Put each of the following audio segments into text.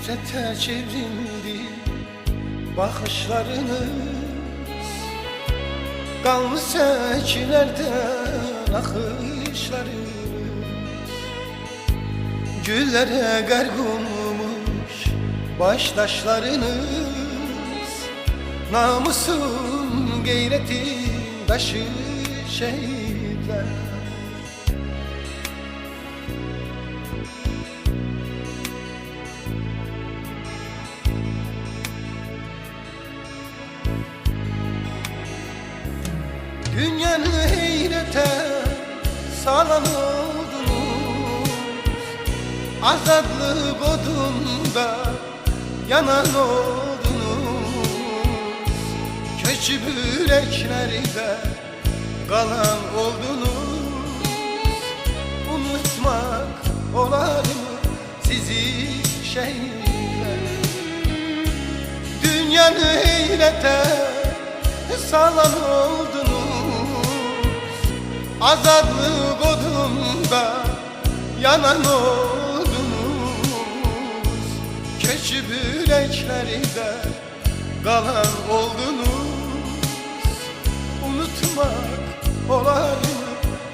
nefrete çevrildi bakışlarınız. Kanlı seçilerden akışlarınız güllere garg olmuş baştaşlarınız. Namusun gayretin taşı şehitler. Dünyanı heyrete salan oldunuz, azadlık odunda yanan oldunuz. Köçüp yüreklerde kalan oldunuz. Unutmak olar mı sizi şehitler? Dünyanı heyrete salan oldunuz, azadlık odunda yanan oldunuz. Köçüp yüreklerde kalan oldunuz. Unutmak olar mı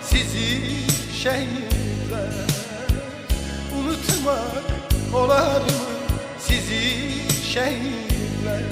sizi şehitler? Unutmak olar mı sizi şehitler?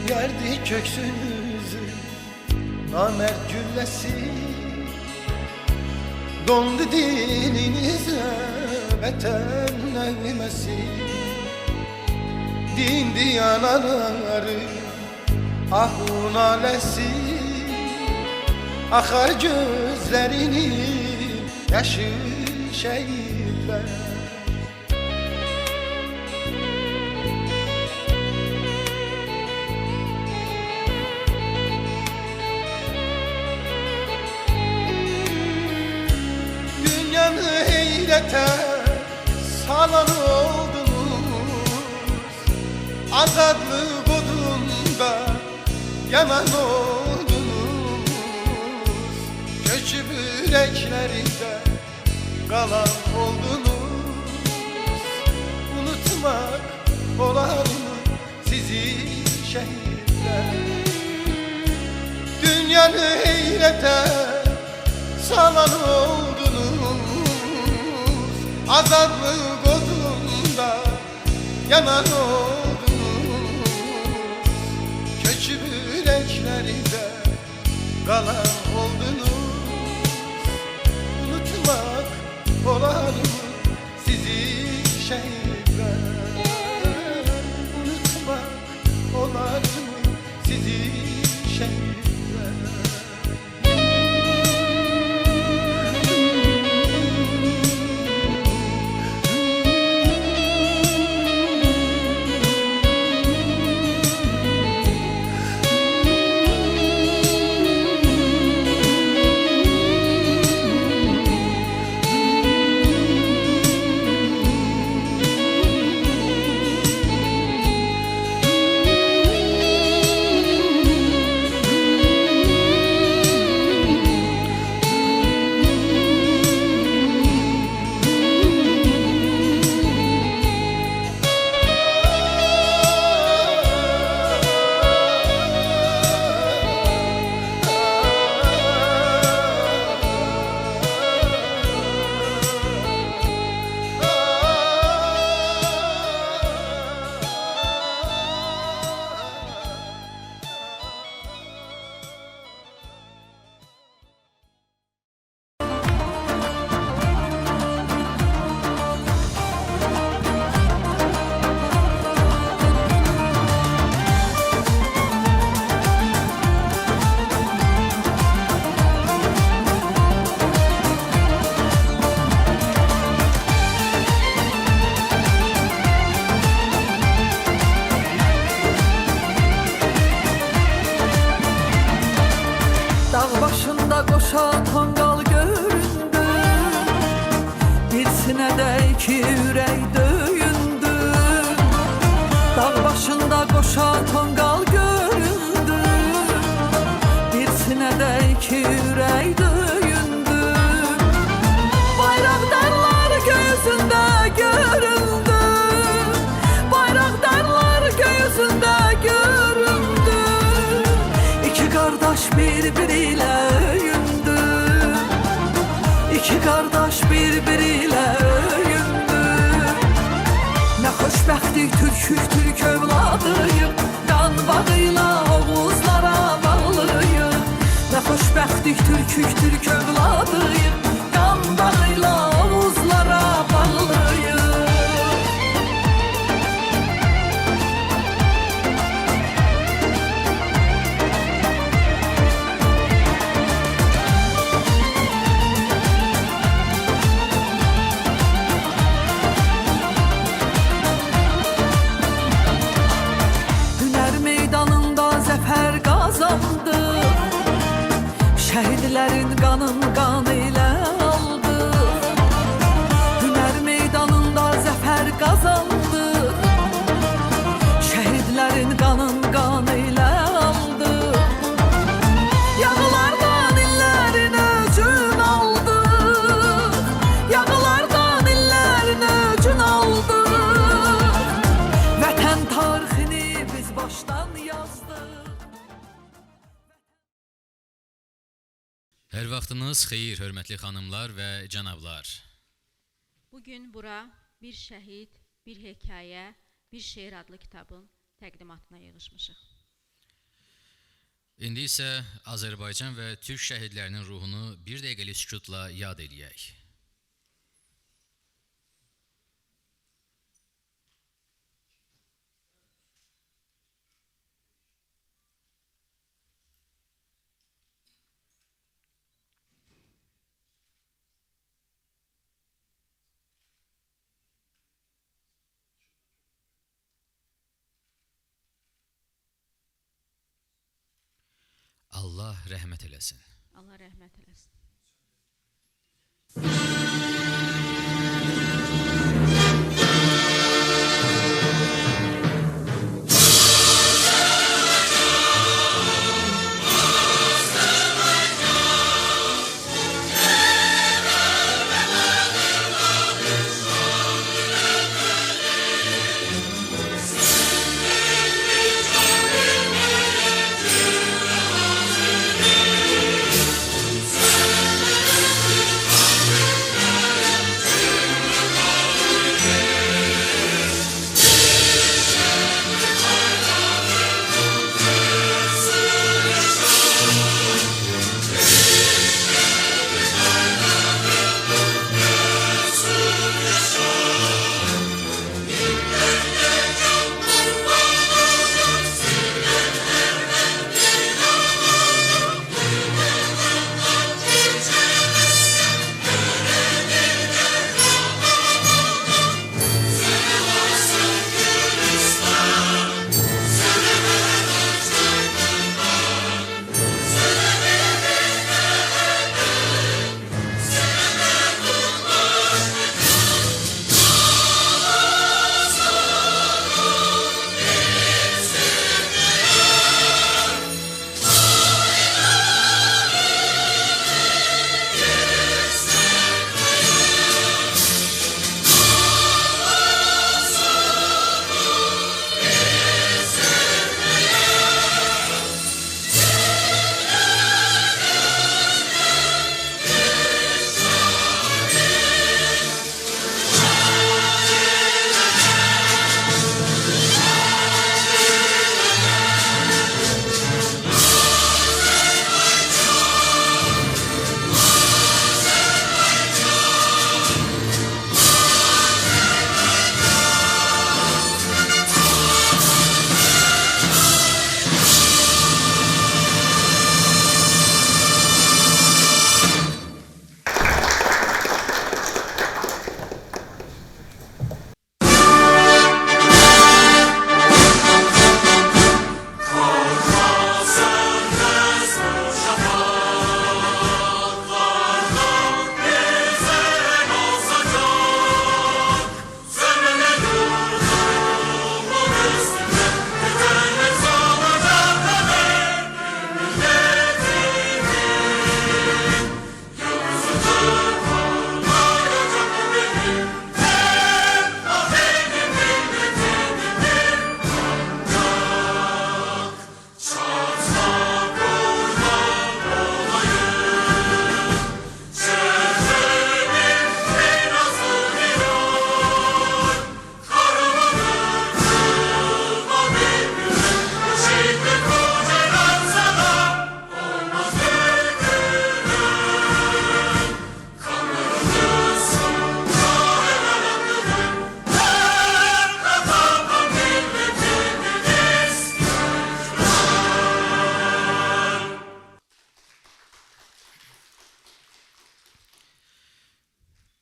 Yerdi köksünüzü namert güllesi, dondu dilinize vatan nevmesi. Dindi yanaları ahun alesi, akar gözlerinin yaşı şehitler. Heyrete salan oldunuz, azadlık odunda yanan oldunuz. Köçüp yüreklerinde kalan oldunuz. Unutmak olar mı sizi şehitler? Dünyanı heyrete salan oldunuz, azadlık odunda yanan oldunuz. Köçüp yüreklerinde kalan oldunuz. Unutmak olar mı sizi şehitler? Unutmak olar mı sizi şehitler? sinədə iki ürək döyündü. Dağ başında qoşa tonqal göründü. Bir sinədə iki ürək döyündü. Bayraqdarlar gözündə göründü. Bayraqdarlar gözündə göründü. İki qardaş bir-biri ilə öyündü. İki qardaş bir-biri ilə öyündü. Nə xoşbəxtlik türkük türk övladıyıq. Qan bağıyla Oğuzlara bağlıyıq. Nə xoşbəxtlik türkük türk övladıyıq. Qan bağıyla Oğuzlara bağlıyıq. Şəhidlərin qanın qanı ilə aldıq. Hünər meydanında zəfər qazandıq. Şəhidlərin qanın qanı ilə aldıq. Yağılardan illərin öcün aldıq. Yağılardan illərin öcün aldıq. Vətən tarixini biz başdan yazdıq. Hər vaxtınız xeyir, hörmətli xanımlar və cənablar. Bugün bura bir şəhid, bir hekayə, bir şeir adlı kitabın təqdimatına yığışmışıq. İndi isə Azərbaycan və Türk şəhidlərinin ruhunu bir dəqiqəlik sükutla yad eləyək. Allah rəhmət eləsin. Allah rəhmət eləsin.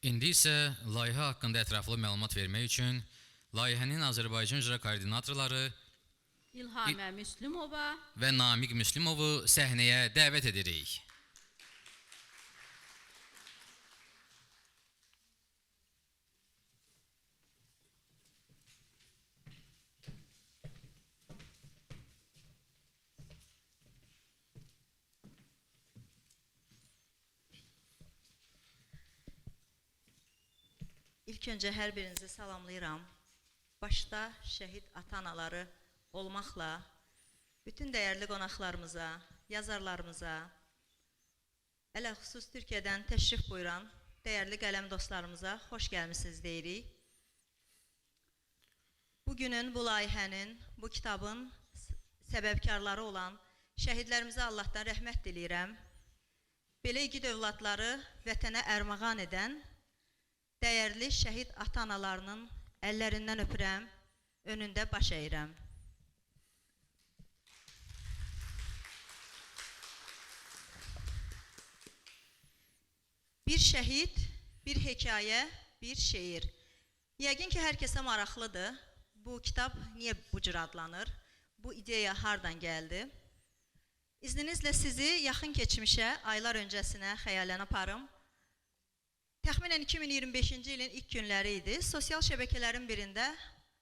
İndi isə layihə haqqında ətraflı məlumat vermək üçün layihənin Azərbaycan icra koordinatorları İlhamə Müslümova və Namiq Müslümovu səhnəyə dəvət edirik. İlk öncə hər birinizi salamlayıram. Başda şəhid ata-anaları olmaqla bütün dəyərli qonaqlarımıza, yazarlarımıza, ələxüsus Türkiyədən təşrif buyuran dəyərli qələm dostlarımıza xoş gəlmisiniz deyirik. Bugünün, bu layihənin, bu kitabın səbəbkarları olan şəhidlərimizə Allahdan rəhmət diləyirəm. Belə igid övladları vətənə ərmağan edən dəyərli şəhid ata-analarının əllərindən öpürəm, önündə baş əyirəm. Bir şəhid, bir hekayə, bir şeir. Yəqin ki, hər kəsə maraqlıdır. Bu kitab niyə bu cür adlanır? Bu ideya hardan gəldi? İzninizlə sizi yaxın keçmişə, aylar öncəsinə xəyalən aparım. Təxminən 2025-ci ilin ilk günləri idi. Sosial şəbəkələrin birində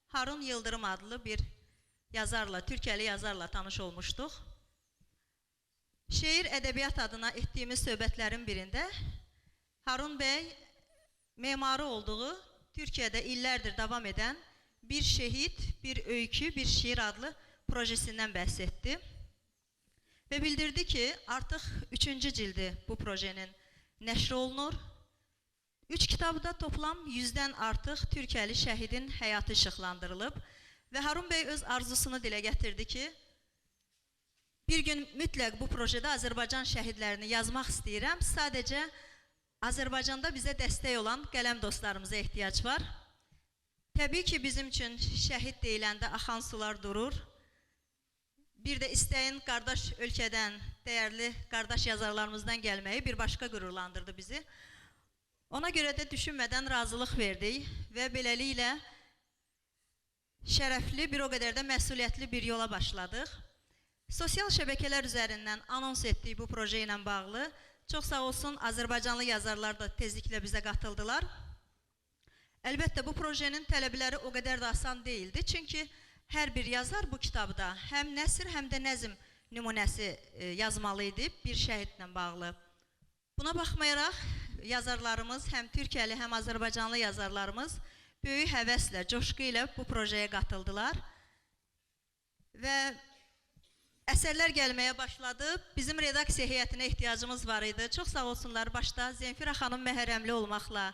Harun Yıldırım adlı bir yazarla, Türkiyəli yazarla tanış olmuşduq. Şeir ədəbiyyat adına etdiyimiz söhbətlərin birində Harun bəy memarı olduğu Türkiyədə illərdir davam edən bir şehit, bir öykü, bir şiir adlı projesindən bəhs etdi. Və bildirdi ki, artıq 3-cü cildi bu projenin nəşr olunur. 3 kitabda toplam 100-dən artıq Türkiyəli şəhidin həyatı işıqlandırılıb və Harun bəy öz arzusunu dilə gətirdi ki, bir gün mütləq bu projede Azərbaycan şəhidlərini yazmaq istəyirəm. Sadəcə Azərbaycanda bizə dəstək olan qələm dostlarımıza ehtiyac var. Təbii ki, bizim üçün şəhid deyiləndə axan sular durur. Bir də istəyin qardaş ölkədən, dəyərli qardaş yazarlarımızdan gəlməyi bir başqa qürurlandırdı bizi. Ona görə də düşünmədən razılıq verdik və beləliklə şərəfli, bir o qədər də məsuliyyətli bir yola başladıq. Sosial şəbəkələr üzərindən anons etdik bu proje ilə bağlı. Çox sağ olsun, Azərbaycanlı yazarlar da tezliklə bizə qatıldılar. Əlbəttə, bu projenin tələbləri o qədər də asan deyildi. Çünki hər bir yazar bu kitabda həm nəsr, həm də nəzm nümunəsi yazmalı idi bir şəhidlə bağlı. Buna baxmayaraq, yazarlarımız, həm Türkiyəli, həm Azərbaycanlı yazarlarımız böyük həvəslə, coşqu ilə bu projeye qatıldılar. Və əsərlər gəlməyə başladı. Bizim redaksiya heyətinə ehtiyacımız var idi. Çox sağ olsunlar, başda Zemfira xanım Məhərrəmli olmaqla,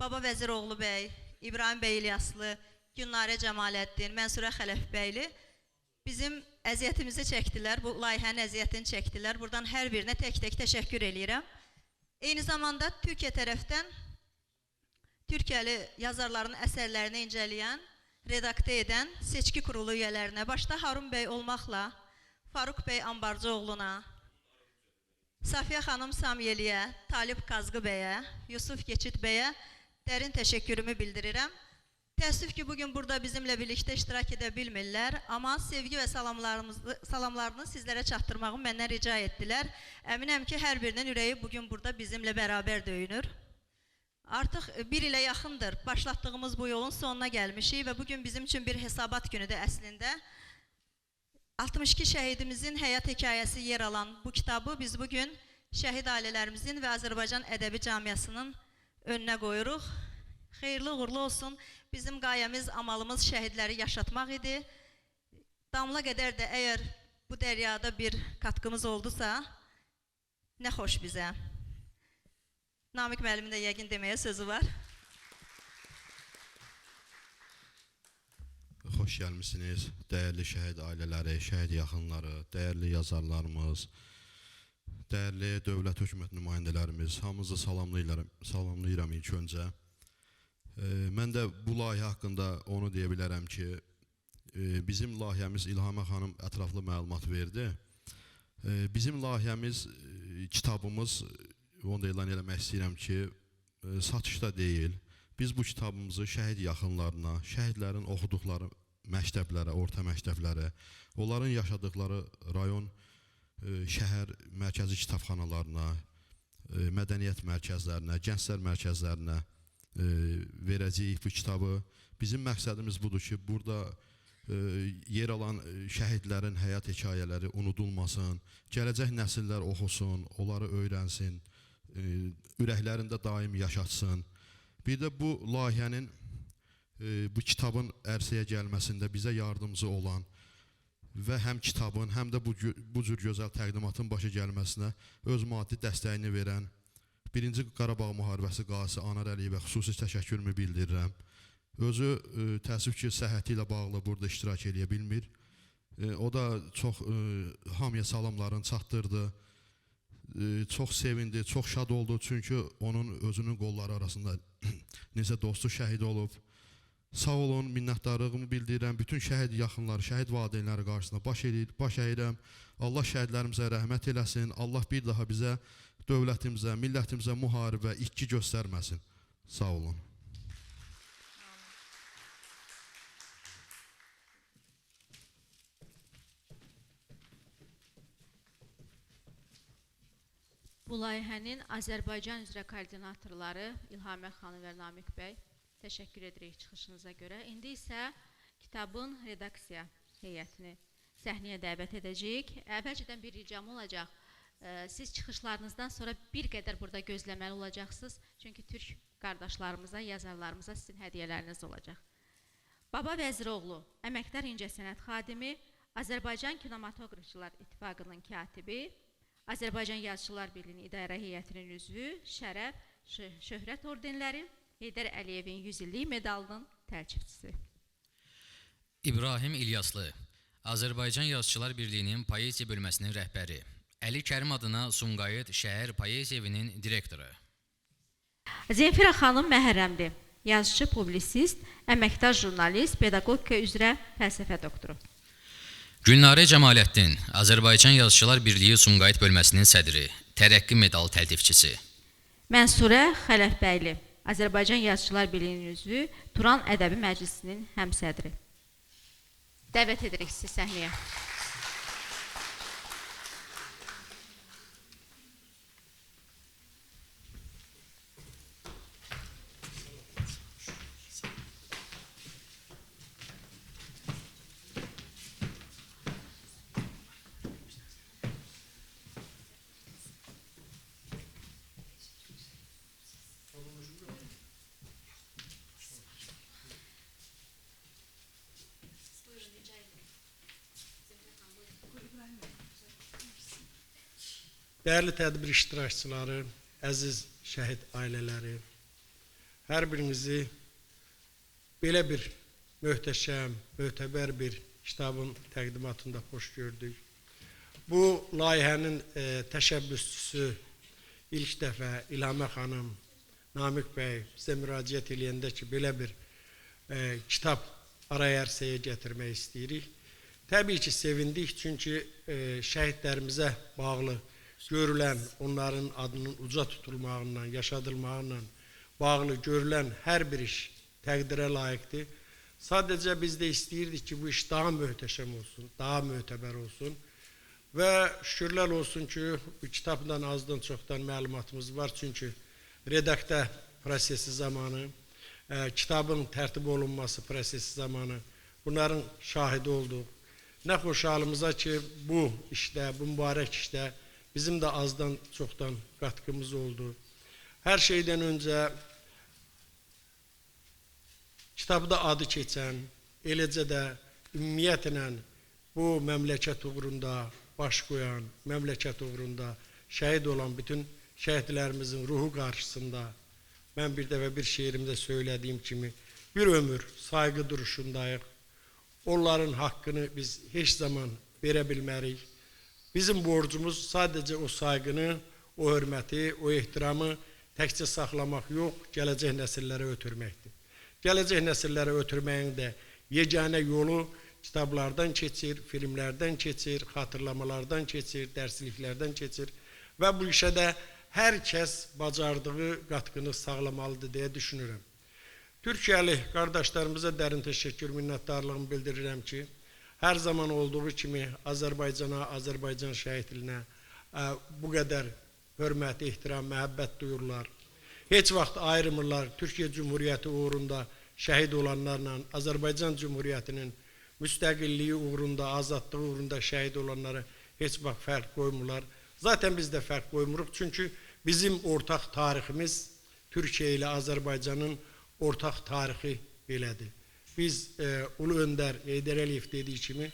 Baba Vəziroğlu bəy, İbrahim bəy İlyaslı, Günlarə Cəmaləddin, Mənsurə Xələfbəyli bizim əziyyətimizi çəkdilər, bu layihənin əziyyətini çəkdilər. Buradan hər birinə tək-tək təşəkkür eləyirəm. Eyni zamanda Türkiyə tərəfdən Türkiyəli yazarların əsərlərini incələyən, redaktə edən seçki kurulu üyələrinə, başda Harun bəy olmaqla, Faruq bəy Ambarcıoğluna, Safiyə xanım Samyeliyə, Talib Qazqı bəyə, Yusuf Keçid bəyə dərin təşəkkürümü bildirirəm. Təəssüf ki, bugün burada bizimlə birlikdə iştirak edə bilmirlər, amma sevgi və salamlarını sizlərə çatdırmağımı məndən rica etdilər. Əminəm ki, hər birinin ürəyi bugün burada bizimlə bərabər döyünür. Artıq bir ilə yaxındır başlatdığımız bu yolun sonuna gəlmişik və bugün bizim üçün bir hesabat günüdür əslində. 62 şəhidimizin həyat hekayəsi yer alan bu kitabı biz bugün şəhid ailələrimizin və Azərbaycan ədəbi camiasının önünə qoyuruq. Xeyirli uğurlu olsun. Bizim qayəmiz, amalımız şəhidləri yaşatmaq idi. Damla qədər də əgər bu dəryada bir katkımız oldusa, nə xoş bizə. Namiq müəllimin də yəqin deməyə sözü var. Xoş gəlmişsiniz, dəyərli şəhid ailələri, şəhid yaxınları, dəyərli yazarlarımız, dəyərli dövlət hökumət nümayəndələrimiz, hamınızı salamlayıram ilk öncə. Mən də bu layihə haqqında onu deyə bilərəm ki, bizim layihəmiz İlhamə xanım ətraflı məlumat verdi. Bizim layihəmiz, kitabımız, onu da elan eləmək istəyirəm ki, satışda deyil. Biz bu kitabımızı şəhid yaxınlarına, şəhidlərin oxuduqları məktəblərə, orta məktəblərə, onların yaşadıkları rayon, şəhər mərkəzi kitabxanalarına, mədəniyyət mərkəzlərinə, gənclər mərkəzlərinə verəcəyik bu kitabı. Bizim məqsədimiz budur ki, burada yer alan şəhidlərin həyat hekayələri unudulmasın, gələcək nəsillər oxusun, onları öyrənsin, ürəklərində daim yaşatsın. Bir də bu layihənin, bu kitabın ərsəyə gəlməsində bizə yardımcı olan və həm kitabın, həm də bu cür gözəl təqdimatın başa gəlməsinə öz maddi dəstəyini verən 1-ci Qarabağ müharibəsi qazisi Anar Əliyevə xüsusi təşəkkürümü bildirirəm. Özü təəssüf ki, səhhəti ilə bağlı burada iştirak edə bilmir. O da çox hamıya salamlarını çatdırdı. Çox sevindi, çox şad oldu. Çünki onun özünün qolları arasında necə dostu şəhid olub. Sağ olun, minnətdarlığımı bildirirəm. Bütün şəhid yaxınları, şəhid valideynləri qarşısında baş əyirəm. Allah şəhidlərimizə rəhmət eləsin. Allah bir daha bizə, dövlətimizə, millətimizə müharibə, itki göstərməsin. Sağ olun. Bu layihənin Azərbaycan üzrə koordinatorları İlhamə xanım və Namiq bəy, təşəkkür edirik çıxışınıza görə. İndi isə kitabın redaksiya heyətini səhnəyə dəvət edəcəyik. Əvvəlcədən bir ricam olacaq. Siz çıxışlarınızdan sonra bir qədər burada gözləməli olacaqsınız. Çünki türk qardaşlarımıza, yazarlarımıza sizin hədiyyələriniz olacaq. Baba Vəziroğlu, əməkdar incəsənət xadimi, Azərbaycan Kinematografçılar İttifaqının katibi, Azərbaycan Yazıçılar Birliyinin İdarə Heyətinin üzvü, şərəf, şöhrət ordenləri, Heydər Əliyevin 100 illik medalının təlçifçisi. İbrahim İlyaslı, Azərbaycan Yazıçılar Birliyinin poeziya bölməsinin rəhbəri, Əli Kərim adına Sumqayıt şəhər poeziya evinin direktoru. Zemfira xanım Məhərrəmli, yazıcı, publisist, əməkdar jurnalist, pedaqogika üzrə fəlsəfə doktoru. Gülnarə Cəmaləddin, Azərbaycan Yazıçılar Birliyi Sumqayıt bölməsinin sədri, tərəqqi medal təltifçisi. Mənsurə Xələfbəyli, Azərbaycan Yazıçılar Birliyinin üzvü, Turan Ədəbi Məclisinin həmsədri. Dəvət edirik sizi səhnəyə. Dəyərli tədbir iştirakçıları, əziz şəhid ailələri, hər birinizi belə bir möhtəşəm, mötəbər bir kitabın təqdimatında xoş gördük. Bu layihənin təşəbbüsçüsü ilk dəfə İlhamə xanım, Namiq bəy bizə müraciət eləyəndə ki, belə bir kitab araya ərsəyə gətirmək istəyirik. Təbii ki, sevindik, çünki şəhidlərimizə bağlı görülən, onların adının uca tutulmağından, yaşadılmağından bağlı görülən hər bir iş təqdirə layiqdir. Sadəcə biz də istəyirdik ki, bu iş daha möhtəşəm olsun, daha mötəbər olsun. Və şükürlər olsun ki, bu kitabdan azdan çoxdan məlumatımız var. Çünki redaktə prosesi zamanı, kitabın tərtib olunması prosesi zamanı bunların şahidi olduq. Nə xoş halımıza ki, bu işdə, bu mübarək işdə bizim də azdan çoxdan qatqımız oldu. Hər şeydən öncə kitabda adı keçən, eləcə də ümumiyyətlə bu məmləkət uğrunda baş qoyan, məmləkət uğrunda şəhid olan bütün şəhidlərimizin ruhu qarşısında mən bir dəfə bir şeirimdə söylədiyim kimi bir ömür sayğı duruşundayıq. Onların haqqını biz heç zaman verə bilmərik. Bizim borcumuz sadəcə o sayğını, o hörməti, o ehtiramı təkcə saxlamaq yox, gələcək nəsillərə ötürməkdir. Gələcək nəsillərə ötürməyin də yeganə yolu kitablardan keçir, filmlərdən keçir, xatırlamalardan keçir, dərsliklərdən keçir və bu işə də hər kəs bacardığı qatqını sağlamalıdır deyə düşünürəm. Türkiyəli qardaşlarımıza dərin təşəkkür, minnətdarlığımı bildirirəm ki, hər zaman olduğu kimi Azərbaycana, Azərbaycan şəhidliyinə bu qədər hörmət, ehtiram, məhəbbət duyurlar. Heç vaxt ayrımırlar Türkiyə Cumhuriyyəti uğrunda şəhid olanlarla Azərbaycan Cumhuriyyətinin müstəqilliyi uğrunda, azadlığı uğrunda şəhid olanları heç vaxt fərq qoymurlar. Zaten biz də fərq qoymuruq, çünki bizim ortaq tariximiz Türkiyə ilə Azərbaycanın ortaq tarixi belədir. Biz Ulu Öndər Heydər Əliyev dediyi kimi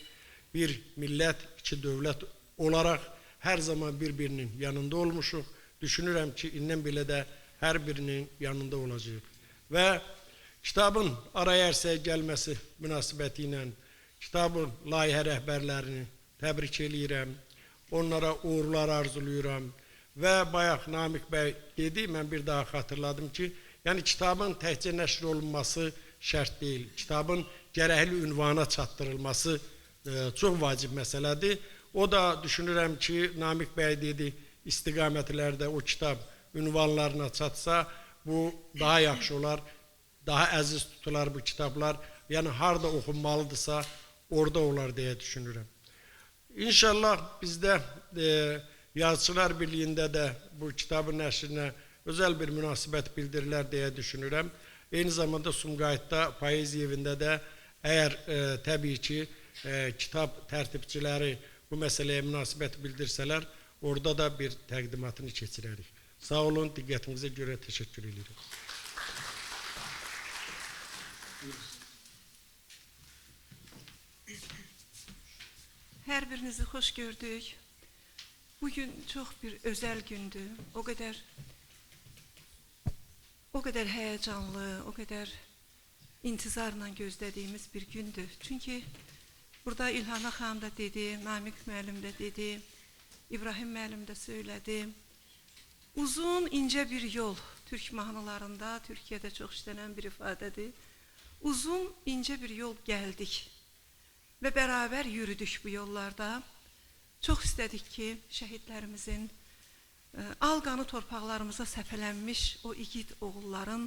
bir millət, iki dövlət olaraq hər zaman bir-birinin yanında olmuşuq. Düşünürəm ki, indən belə də hər birinin yanında olacaq. Və kitabın araya ərsəyə gəlməsi münasibəti ilə kitabın layihə rəhbərlərini təbrik eləyirəm. Onlara uğurlar arzuluyuram. Və bayaq Namiq bəy dedi, mən bir daha xatırladım ki, yəni kitabın təkcə nəşr olunması şərt deyil. Kitabın gərəkli ünvana çatdırılması çox vacib məsələdir. O da düşünürəm ki, Namiq bəy dedi, istiqamətlərdə o kitab ünvanlarına çatsa, bu daha yaxşı olar, daha əziz tutular bu kitablar. Yəni harda oxunmalıdırsa, orada olar deyə düşünürəm. İnşallah bizdə Yazıçılar Birliyində də bu kitabın nəşrinə özəl bir münasibət bildirilər deyə düşünürəm. Eyni zamanda Sumqayıtda, Poeziya evində də əgər təbii ki, kitab tərtibçiləri bu məsələyə münasibət bildirsələr, orada da bir təqdimatını keçirərik. Sağ olun, diqqətinizə görə təşəkkür edirəm. Hər birinizi xoş gördük. Bugün çox bir özəl gündür. O qədər həyəcanlı, o qədər intizarla gözlədiyimiz bir gündür. Çünki burada İlhamə xanım da dedi, Namiq müəllim də dedi, İbrahim müəllim də söylədi. Uzun, incə bir yol Türk mahnılarında, Türkiyədə çox işlənən bir ifadədir. Uzun, incə bir yol gəldik və bərabər yürüdük bu yollarda. Çox istədik ki, şəhidlərimizin alqanı torpaqlarımıza səpələnmiş o igid oğulların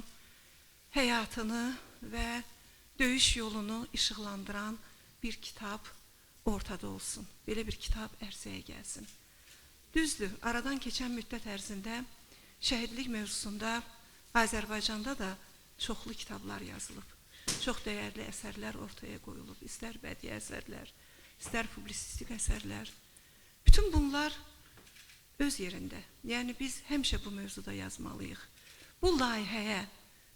həyatını və döyüş yolunu işıqlandıran bir kitab ortada olsun. Belə bir kitab ərsəyə gəlsin. Düzdür, aradan keçən müddət ərzində şəhidlik mövzusunda Azərbaycanda da çoxlu kitablar yazılıb. Çox dəyərli əsərlər ortaya qoyulub. İstər bədii əsərlər, istər publisistik əsərlər. Bütün bunlar öz yerində. Yəni biz həmişə bu mövzuda yazmalıyıq. Bu layihəyə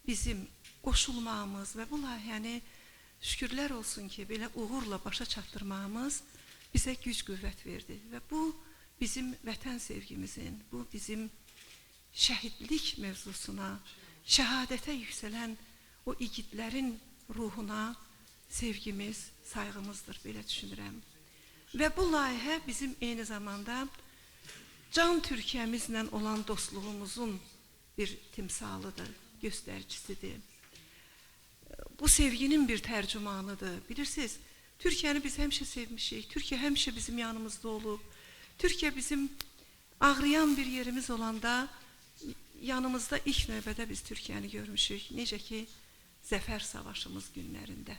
bizim qoşulmağımız və bu layihəni şükürlər olsun ki, belə uğurla başa çatdırmağımız bizə güc qüvvət verdi. Və bu bizim vətən sevgimizin, bu bizim şəhidlik mövzusuna, şəhadətə yüksələn o igidlərin ruhuna sevgimiz, sayğımızdır, belə düşünürəm. Və bu layihə bizim eyni zamanda can Türkiyəmizlə olan dostluğumuzun bir timsalıdır, göstəricisidir. Bu sevginin bir tərcümanıdır. Bilirsiniz, Türkiyəni biz həmişə sevmişik, Türkiyə həmişə bizim yanımızda olub. Türkiyə bizim ağrıyan bir yerimiz olanda yanımızda ilk növbədə biz Türkiyəni görmüşük. Necə ki, Zəfər Savaşımız günlərində.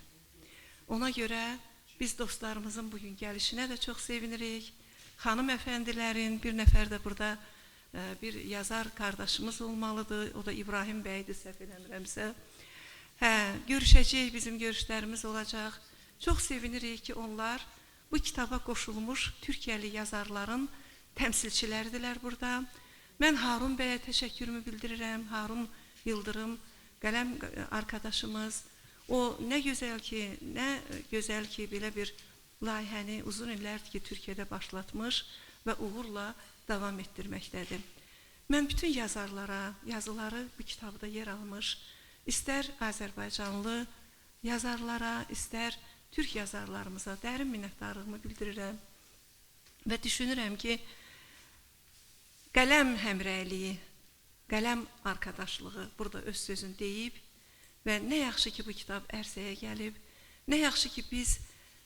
Ona görə biz dostlarımızın bugün gəlişinə də çox sevinirik. Xanım əfəndilərin, bir nəfər də burada bir yazar qardaşımız olmalıdır. O da İbrahim bəydir, səhv eləmirəmsə. Görüşəcək, bizim görüşlərimiz olacaq. Çox sevinirik ki, onlar bu kitaba qoşulmuş Türkiyəli yazarların təmsilçiləridirlər burada. Mən Harun bəyə təşəkkürümü bildirirəm. Harun Yıldırım, qələm arkadaşımız. O nə gözəl ki, belə bir layihəni uzun illərdir ki, Türkiyədə başlatmış və uğurla davam etdirməkdədir. Mən bütün yazarlara, yazıları bu kitabda yer almış, istər Azərbaycanlı yazarlara, istər Türk yazarlarımıza dərin minnətdarlığımı bildirirəm və düşünürəm ki, qələm həmrəyliyi, qələm arkadaşlığı burada öz sözünü deyib və nə yaxşı ki, bu kitab ərsəyə gəlib, nə yaxşı ki, biz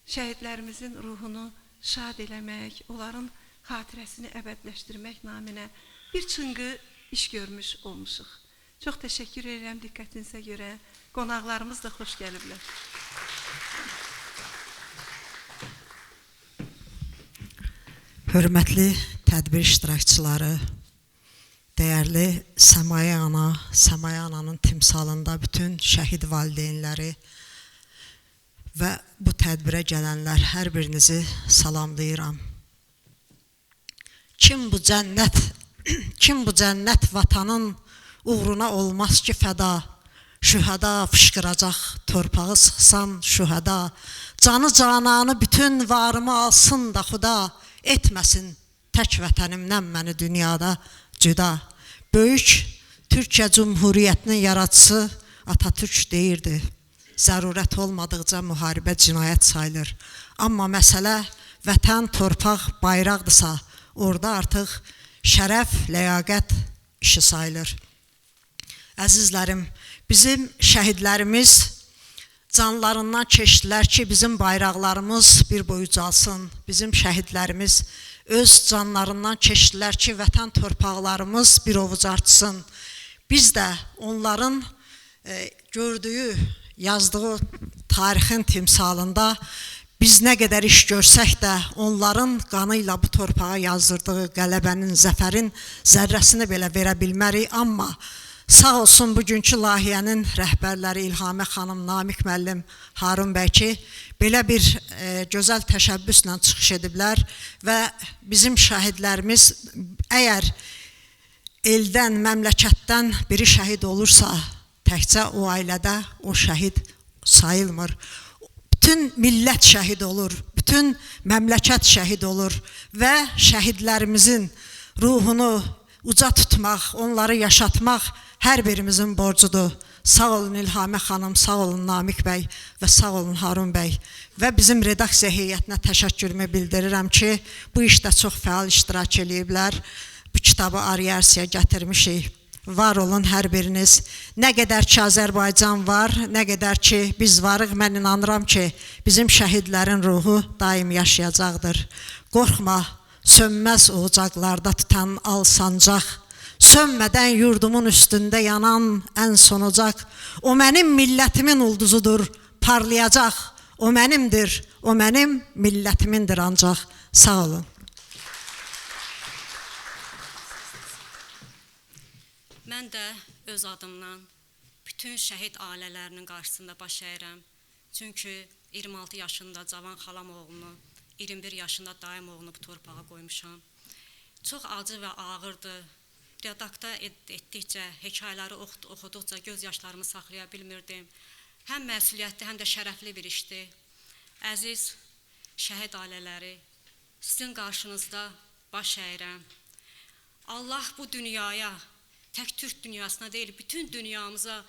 şəhidlərimizin ruhunu şad eləmək, onların xatirəsini əbədləşdirmək naminə bir çınqı iş görmüş olmuşuq. Çox təşəkkür edirəm diqqətinizə görə. Qonaqlarımız da xoş gəliblər. Hörmətli tədbir iştirakçıları, dəyərli Səmaya ana, Səmaya ananın timsalında bütün şəhid valideynləri və bu tədbirə gələnlər, hər birinizi salamlayıram. Kim bu cənnət vatanın uğruna olmaz ki fəda, şühəda fışqıracaq, torpağı sıxsan şühəda, canı cananı bütün varımı alsın da xuda, etməsin tək vətənimdən məni dünyada cüda. Böyük Türkiyə Cumhuriyyətinin yaradıcısı Atatürk deyirdi, zərurət olmadıqca müharibə cinayət sayılır. Amma məsələ vətən, torpaq, bayraqdırsa, orada artıq şərəf, ləyaqət işi sayılır. Əzizlərim, bizim şəhidlərimiz canlarından keçdilər ki, bizim bayraqlarımız bir boy ucalsın. Bizim şəhidlərimiz öz canlarından keçdilər ki, vətən torpaqlarımız bir ovuc artsın. Biz də onların gördüyü, yazdığı tarixin timsalında biz nə qədər iş görsək də onların qanı ilə bu torpağa yazdırdığı qələbənin, zəfərin zərrəsini belə verə bilmərik. Amma sağ olsun bugünkü layihənin rəhbərləri İlhamə xanım, Namiq müəllim, Harun bəy ki, belə bir gözəl təşəbbüslə çıxış ediblər və bizim şəhidlərimiz əgər eldən, məmləkətdən biri şəhid olursa, təkcə o ailədə o şəhid sayılmır. Bütün millət şəhid olur, bütün məmləkət şəhid olur və şəhidlərimizin ruhunu uca tutmaq, onları yaşatmaq hər birimizin borcudur. Sağ olun İlhamə xanım, sağ olun Namiq bəy və sağ olun Harun bəy. Və bizim redaksiya heyətinə təşəkkürümü bildirirəm ki, bu işdə çox fəal iştirak eləyiblər. Bu kitabı Ariyarsiya gətirmişik. Var olun hər biriniz. Nə qədər ki Azərbaycan var, nə qədər ki biz varıq, mən inanıram ki, bizim şəhidlərin ruhu daim yaşayacaqdır. Qorxma, sönməz ocaqlarda tutan al sancaq, sönmədən yurdumun üstündə yanan ən son ocaq, o mənim millətimin ulduzudur, parlayacaq, o mənimdir, o mənim millətimindir ancaq. Sağ olun. Mən də öz adımdan bütün şəhid ailələrinin qarşısında baş əyirəm. Çünki 26 yaşında Cavan xalam oğlunu, 21 yaşında dayım oğlunu bu torpağa qoymuşam. Çox acı və ağırdır. Redakta etdikcə, hekayələri oxuduqca göz yaşlarımı saxlaya bilmirdim. Həm məsuliyyətli, həm də şərəfli bir işdir. Əziz şəhid ailələri, sizin qarşınızda baş əyirəm. Allah bu dünyaya, tək Türk dünyasına deyil, bütün dünyamıza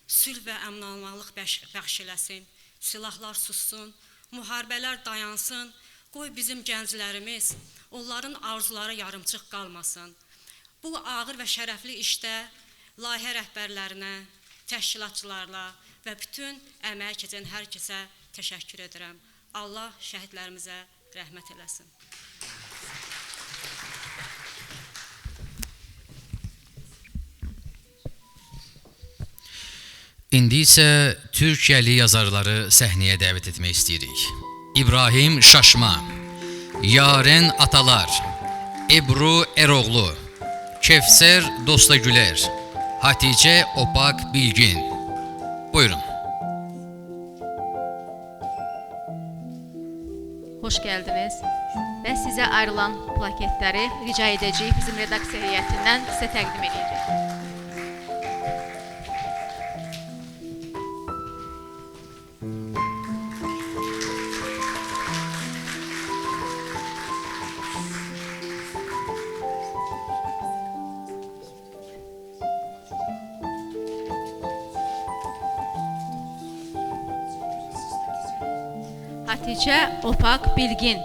sülh və əmin-amanlıq bəxş eləsin. Silahlar sussun, müharibələr dayansın. Qoy bizim gənclərimiz, onların arzuları yarımçıq qalmasın. Bu ağır və şərəfli işdə layihə rəhbərlərinə, təşkilatçılarla və bütün əmək edən hər kəsə təşəkkür edirəm. Allah şəhidlərimizə rəhmət eləsin. İndi isə Türkiyəli yazarları səhnəyə dəvət etmək istəyirik. İbrahim Şaşma, Yaren Atalar, Ebru Eroğlu, Kevser Dostagüler, Hatice Opak Bilgin. Buyurun. Xoş gəldiniz. Və sizə ayrılan plaketləri rica edəcəyik bizim redaksiya heyətindən sizə təqdim edəcəyik. Hatice Opak Bilgin.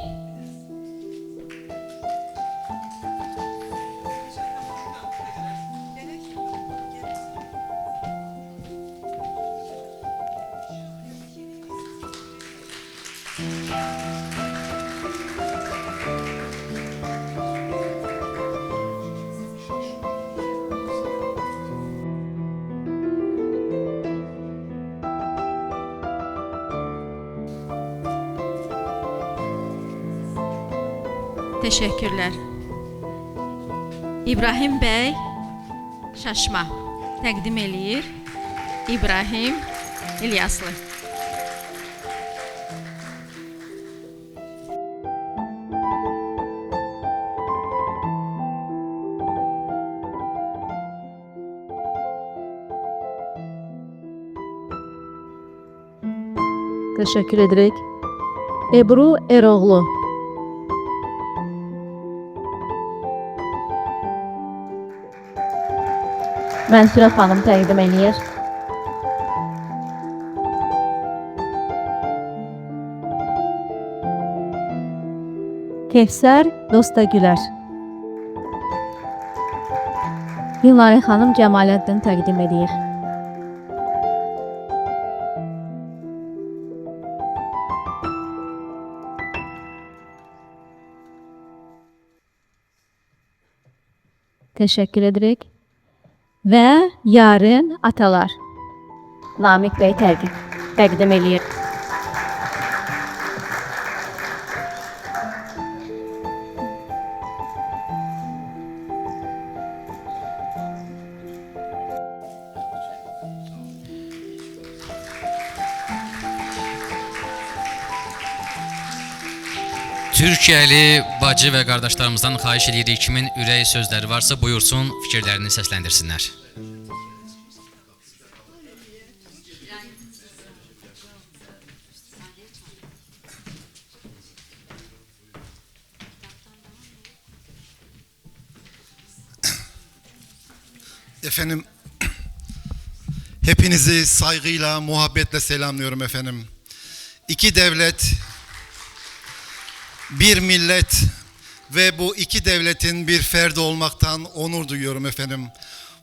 Teşekkürler. İbrahim Bey Şaşma təqdim eləyir. İbrahim İlyaslı. Teşekkür ederek. Ebru Eroğlu. Mənsürə xanım təqdim eləyir. Kevsər Dostagülər. Gülnarə xanım Cəmaləddin təqdim eləyir. Teşekkür ederek. Ve yarın atalar. Namik Bey təqdim eləyir. Türkiyəli bacı və qardaşlarımızdan xahiş edirik, kimin ürək sözləri varsa buyursun, fikirlərini səsləndirsinlər. Efendim, hepinizi saygıyla, muhabbetle selamlıyorum efendim. İki devlet, bir millet ve bu iki devletin bir ferdi olmaktan onur duyuyorum efendim.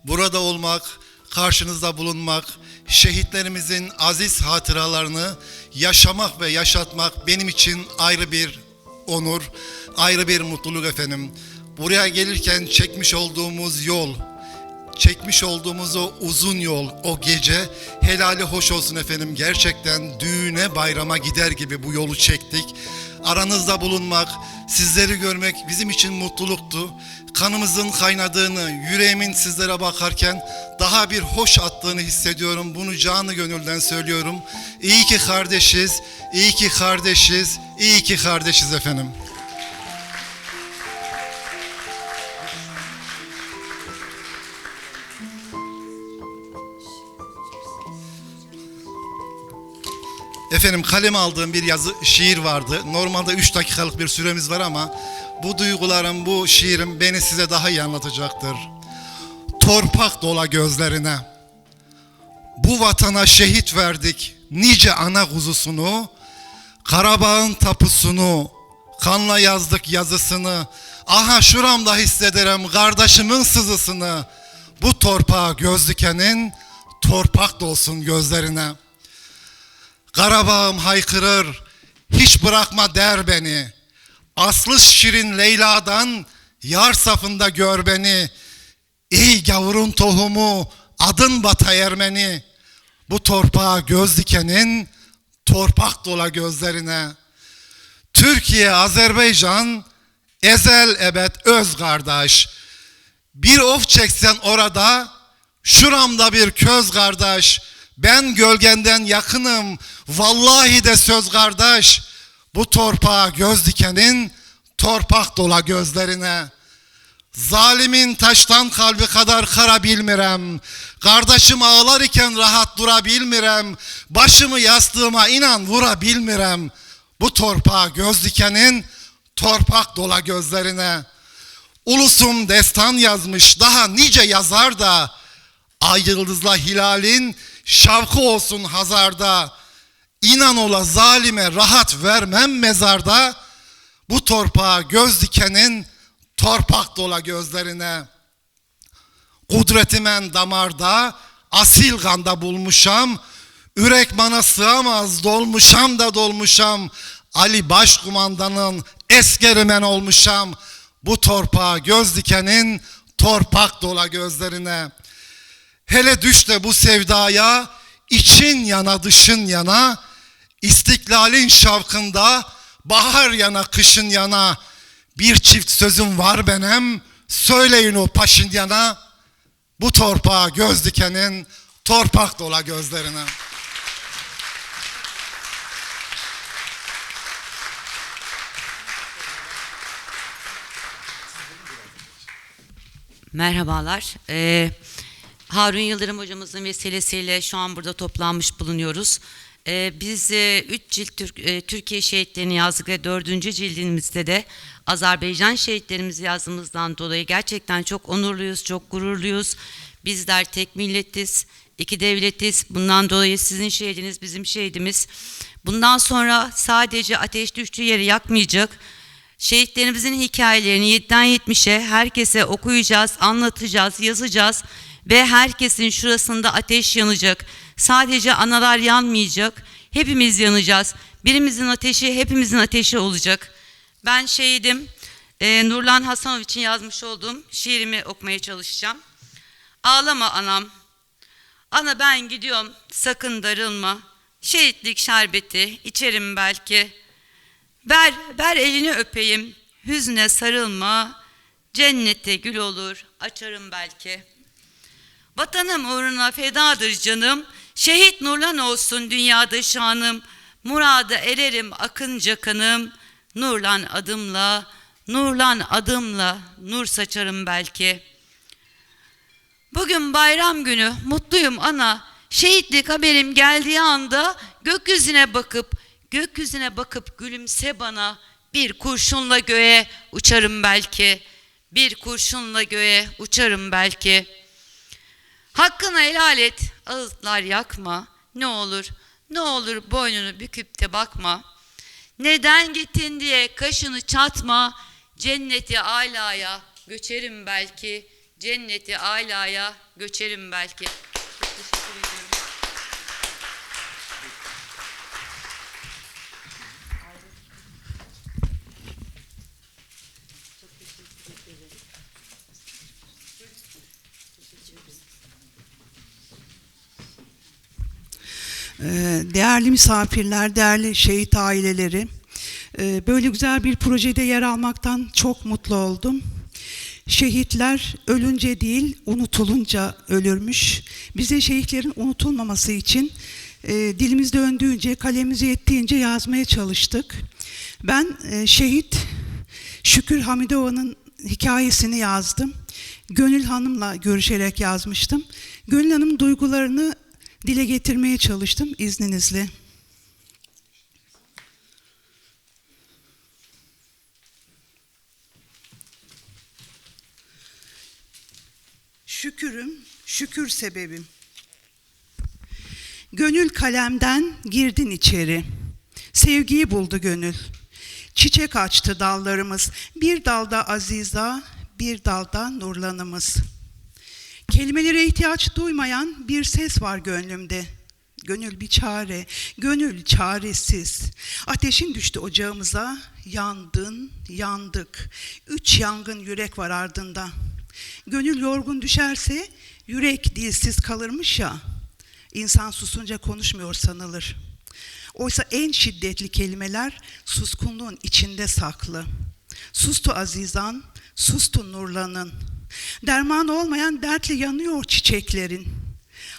Burada olmak, karşınızda bulunmak, şehitlerimizin aziz hatıralarını yaşamak ve yaşatmak benim için ayrı bir onur, ayrı bir mutluluk efendim. Buraya gelirken çekmiş olduğumuz yol, çekmiş olduğumuz o uzun yol, o gece helali hoş olsun efendim. Gerçekten düğüne bayrama gider gibi bu yolu çektik. Aranızda bulunmak, sizleri görmek bizim için mutluluktu. Kanımızın kaynadığını, yüreğimin sizlere bakarken daha bir hoş attığını hissediyorum. Bunu canı gönülden söylüyorum. İyi ki kardeşiz, iyi ki kardeşiz, iyi ki kardeşiz efendim. Efendim kaleme aldığım bir şiir vardı. Normalde 3 dakikalık bir süremiz var ama bu duygularım, bu şiirim beni size daha iyi anlatacaktır. Torpak dola gözlerine. Bu vatana şehit verdik nice ana kuzusunu. Karabağ'ın tapusunu, kanla yazdık yazısını. Aha şuramda hissederim kardeşimin sızısını. Bu torpağa göz dikenin torpak dolsun gözlerine. Karabağım haykırır, hiç bırakma der beni. Aslı şirin Leyla'dan yar safında gör beni. Ey gavurun tohumu, adın Bata Ermeni. Bu torpağa göz dikenin torpak dola gözlerine. Türkiye, Azerbaycan, ezel ebed öz kardeş. Bir of çeksen orada, şuramda bir köz kardeş. Ben gölgenden yakınım, vallahi de söz kardeş. Bu torpağa göz dikenin torpak dola gözlerine. Zalimin taştan kalbi kadar kara bilmirem. Kardeşim ağlar iken rahat durabilmirem. Başımı yastığıma inan vurabilmirem. Bu torpağa göz dikenin torpak dola gözlerine. Ulusum destan yazmış, daha nice yazar da. Ay yıldızla hilalin şavkı olsun Hazar'da. İnan ola zalime rahat vermem mezarda, bu torpağa göz dikenin torpak dola gözlerine. Kudretimen damarda, asil ganda bulmuşam, ürek bana sığamaz, dolmuşam da dolmuşam, Ali Başkumandanın eskerimen olmuşam, bu torpağa göz dikenin torpak dola gözlerine. Hele düş de bu sevdaya, için yana dışın yana, istiklalin şavkında, bahar yana kışın yana, bir çift sözüm var benim, söyleyin o Paşinyan'a, bu torpağa göz dikenin torpak dola gözlerine. Merhabalar. Harun Yıldırım hocamızın vesilesiyle şu an burada toplanmış bulunuyoruz. Biz 3 cilt Türkiye şehitlerini yazdık ve 4. cildimizde de Azerbaycan şehitlerimizi yazdığımızdan dolayı gerçekten çok onurluyuz, çok gururluyuz. Bizler tek milletiz, iki devletiz. Bundan dolayı sizin şehidiniz bizim şehidimiz. Bundan sonra sadece ateş düştüğü yeri yakmayacak, şehitlerimizin hikayelerini 7'den 70'e herkese okuyacağız, anlatacağız, yazacağız ve herkesin şurasında ateş yanacak. Sadece analar yanmayacak, hepimiz yanacağız. Birimizin ateşi hepimizin ateşi olacak. Ben şehidim Nurlan Hasanov için yazmış olduğum şiirimi okumaya çalışacağım. Ağlama anam, ana ben gidiyorum sakın darılma, şehitlik şerbeti içerim belki. Ver elini öpeyim, hüzne sarılma, cennette gül olur, açarım belki. Vatanım uğruna fedadır canım, şehit Nurlan olsun dünyada şanım, murada ererim akınca kanım, Nurlan adımla, Nurlan adımla, nur saçarım belki. Bugün bayram günü, mutluyum ana, şehitlik haberim geldiği anda, gökyüzüne bakıp gülümse bana, bir kurşunla göğe uçarım belki, bir kurşunla göğe uçarım belki. Hakkını helal et, ağıtlar yakma, ne olur boynunu büküp de bakma. Neden gittin diye kaşını çatma, cenneti alaya göçerim belki, cenneti alaya göçerim belki. Çok teşekkür ediyorum. Değerli misafirler, değerli şehit aileleri, böyle güzel bir projede yer almaktan çok mutlu oldum. Şehitler ölünce değil, unutulunca ölürmüş. Bize şehitlerin unutulmaması için dilimiz döndüğünce, kalemimiz yettiğince yazmaya çalıştık. Ben şehit Şükür Hamidova'nın hikayesini yazdım. Gönül Hanım'la görüşerek yazmıştım. Gönül Hanım'ın duygularını dile getirmeye çalıştım izninizle. Şükürüm, şükür sebebim. Gönül kalemden girdin içeri. Sevgiyi buldu gönül. Çiçek açtı dallarımız. Bir dalda Aziza, bir dalda Nurlan'ımız. Kelimelere ihtiyaç duymayan bir ses var gönlümde. Gönül bir çare, gönül çaresiz. Ateşin düştü ocağımıza, yandın, yandık. 3 yangın yürek var ardında. Gönül yorgun düşerse, yürek dilsiz kalırmış ya. İnsan susunca konuşmuyor sanılır. Oysa en şiddetli kelimeler suskunluğun içinde saklı. Sustu Azizan, sustu Nurlan'ın. Derman olmayan dertle yanıyor çiçeklerin.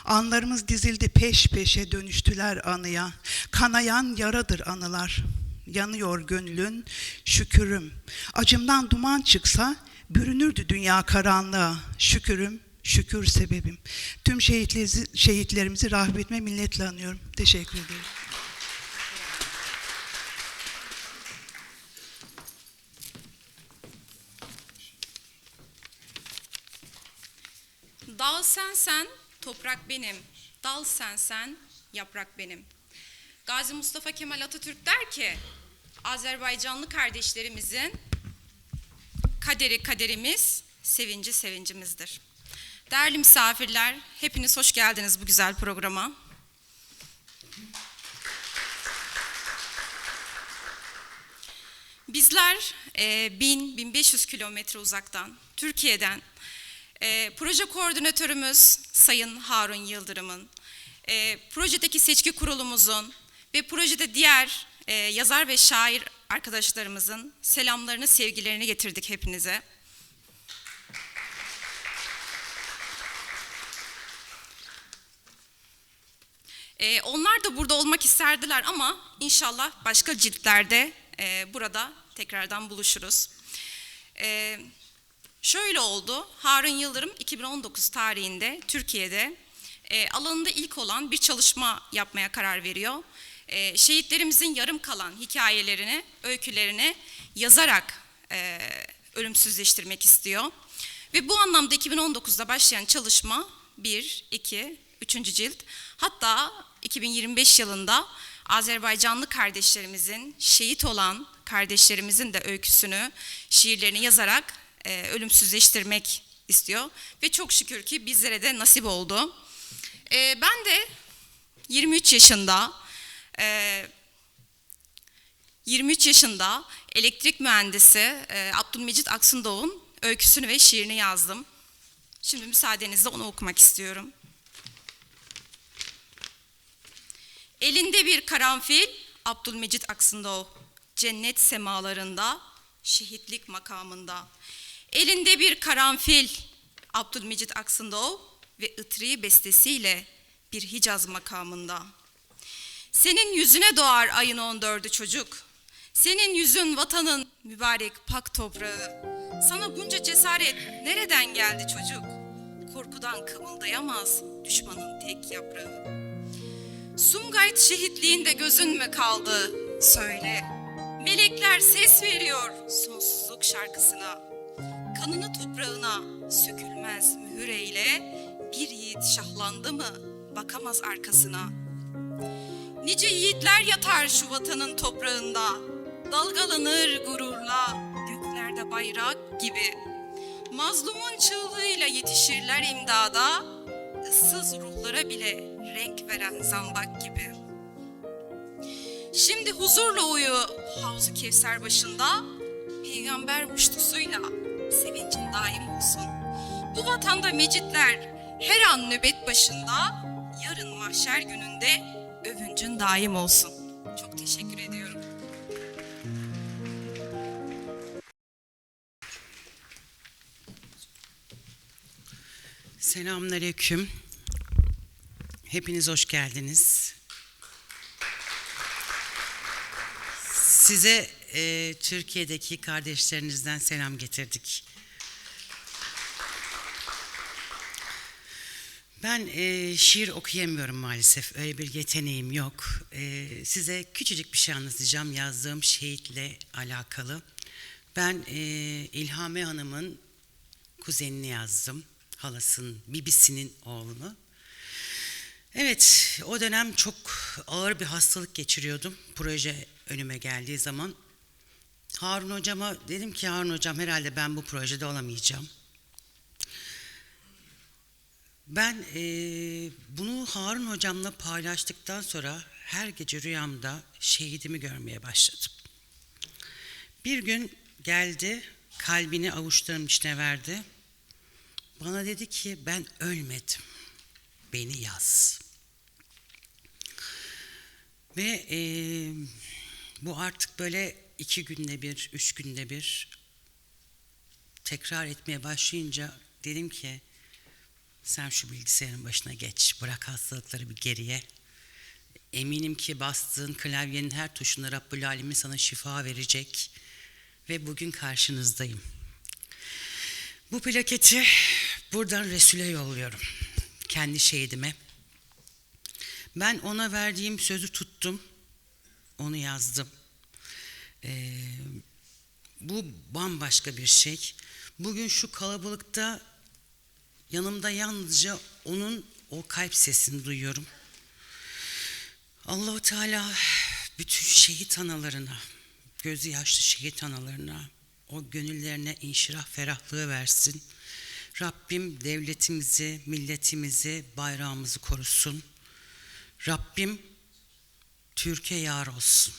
Anlarımız dizildi peş peşe dönüştüler anıya. Kanayan yaradır anılar. Yanıyor gönlün şükürüm. Acımdan duman çıksa bürünürdü dünya karanlığa. Şükürüm, şükür sebebim. Tüm şehitlerimizi rahmetime minnetle anıyorum. Teşekkür ederim. Dal sensen, toprak benim. Dal sensen, yaprak benim. Gazi Mustafa Kemal Atatürk der ki, Azerbaycanlı kardeşlerimizin kaderi kaderimiz, sevinci sevincimizdir. Değerli misafirler, hepiniz hoş geldiniz bu güzel programa. Bizler 1000-1500 kilometre uzaktan, Türkiye'den, proje koordinatörümüz Sayın Harun Yıldırım'ın, projedeki seçki kurulumuzun ve projede diğer yazar ve şair arkadaşlarımızın selamlarını, sevgilerini getirdik hepinize. Onlar da burada olmak isterdiler ama inşallah başka ciltlerde burada tekrardan buluşuruz. Şöyle oldu, Harun Yıldırım 2019 tarihinde Türkiye'de alanında ilk olan bir çalışma yapmaya karar veriyor. Şehitlerimizin yarım kalan hikayelerini, öykülerini yazarak ölümsüzleştirmek istiyor. Ve bu anlamda 2019'da başlayan çalışma 1, 2, 3. cilt, hatta 2025 yılında Azerbaycanlı kardeşlerimizin, şehit olan kardeşlerimizin de öyküsünü, şiirlerini yazarak ölümsüzleştirmek istiyor. Ve çok şükür ki bizlere de nasip oldu. Ben de 23 yaşında elektrik mühendisi Abdülmecit Aksundoğ'un öyküsünü ve şiirini yazdım. Şimdi müsaadenizle onu okumak istiyorum. Elinde bir karanfil Abdülmecit Aksundoğ, cennet semalarında, şehitlik makamında. Elinde bir karanfil Abdülmecit Aksundoğ ve ıtri bestesiyle bir Hicaz makamında. Senin yüzüne doğar ayın 14'ü çocuk. Senin yüzün vatanın mübarek pak toprağı. Sana bunca cesaret nereden geldi çocuk? Korkudan kımıldayamaz düşmanın tek yaprağı. Sumgayıt şehitliğinde gözün mü kaldı? Söyle. Melekler ses veriyor sonsuzluk şarkısına. Kanını toprağına sökülmez mühür eyle. Bir yiğit şahlandı mı bakamaz arkasına. Nice yiğitler yatar şu vatanın toprağında. Dalgalanır gururla göklerde bayrak gibi. Mazlumun çığlığıyla yetişirler imdada. Issız ruhlara bile renk veren zambak gibi. Şimdi huzurla uyu Havzu Kevser başında. Peygamber muştusuyla sevincin daim olsun. Bu vatanda mecitler her an nöbet başında. Yarın mahşer gününde övüncün daim olsun. Çok teşekkür ediyorum. Selamünaleyküm. Hepiniz hoş geldiniz. Size Türkiye'deki kardeşlerinizden selam getirdik. Ben şiir okuyamıyorum maalesef. Öyle bir yeteneğim yok. Size küçücük bir şey anlatacağım yazdığım şehitle alakalı. Ben İlhame Hanım'ın kuzenini yazdım. Halasının, bibisinin oğlunu. Evet, o dönem çok ağır bir hastalık geçiriyordum. Proje önüme geldiği zaman. Harun hocama dedim ki, Harun hocam herhalde ben bu projede olamayacağım. Ben bunu Harun hocamla paylaştıktan sonra her gece rüyamda şehidimi görmeye başladım. Bir gün geldi, kalbini avuçlarımın içine verdi. Bana dedi ki ben ölmedim, beni yaz. Ve bu artık böyle 2 günde bir, 3 günde bir tekrar etmeye başlayınca dedim ki sen şu bilgisayarın başına geç, bırak hastalıkları bir geriye. Eminim ki bastığın klavyenin her tuşunda Rabbül Alemin sana şifa verecek ve bugün karşınızdayım. Bu plaketi buradan Resul'e yolluyorum, kendi şehidime. Ben ona verdiğim sözü tuttum, onu yazdım. Bu bambaşka bir şey. Bugün şu kalabalıkta yanımda yalnızca onun o kalp sesini duyuyorum. Allah-u Teala bütün şehit analarına, gözü yaşlı şehit analarına, o gönüllerine inşirah ferahlığı versin. Rabbim devletimizi, milletimizi, bayrağımızı korusun. Rabbim Türkiye yar olsun.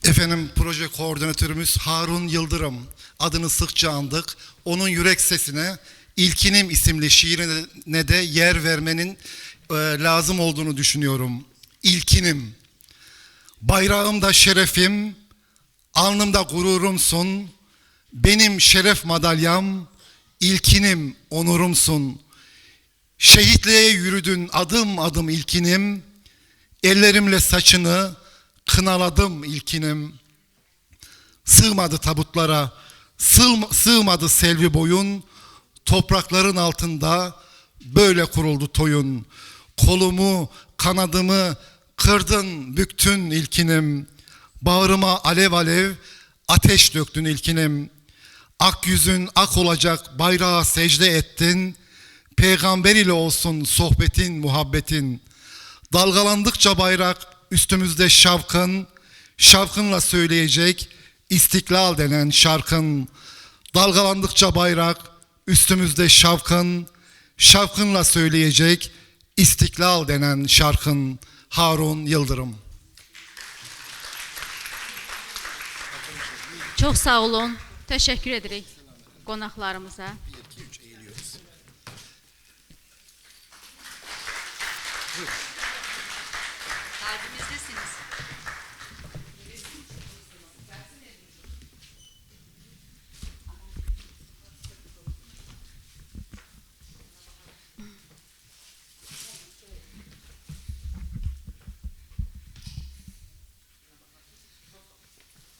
Efendim proje koordinatörümüz Harun Yıldırım. Adını sıkça andık. Onun yürek sesine İlkinim isimli şiirine de yer vermenin lazım olduğunu düşünüyorum. İlkinim. Bayrağımda şerefim, alnımda gururumsun. Benim şeref madalyam, ilkinim, onurumsun. Şehitliğe yürüdün adım adım ilkinim. Ellerimle saçını kınaladım ilkinim. Sığmadı tabutlara, sığmadı selvi boyun. Toprakların altında böyle kuruldu toyun. Kolumu, kanadımı kırdın, büktün ilkinim. Bağrıma alev alev ateş döktün ilkinim. Ak yüzün ak olacak bayrağa secde ettin. Peygamber ile olsun sohbetin, muhabbetin. Dalgalandıkça bayrak üstümüzde şavkın, şavkınla söyleyecek İstiklal denen şarkın. Dalgalandıkça bayrak üstümüzde şavkın, şavkınla söyleyecek İstiklal denen şarkın. Harun Yıldırım. Çox sağ olun. Təşəkkür edirik qonaqlarımıza. Kalbimizdesiniz.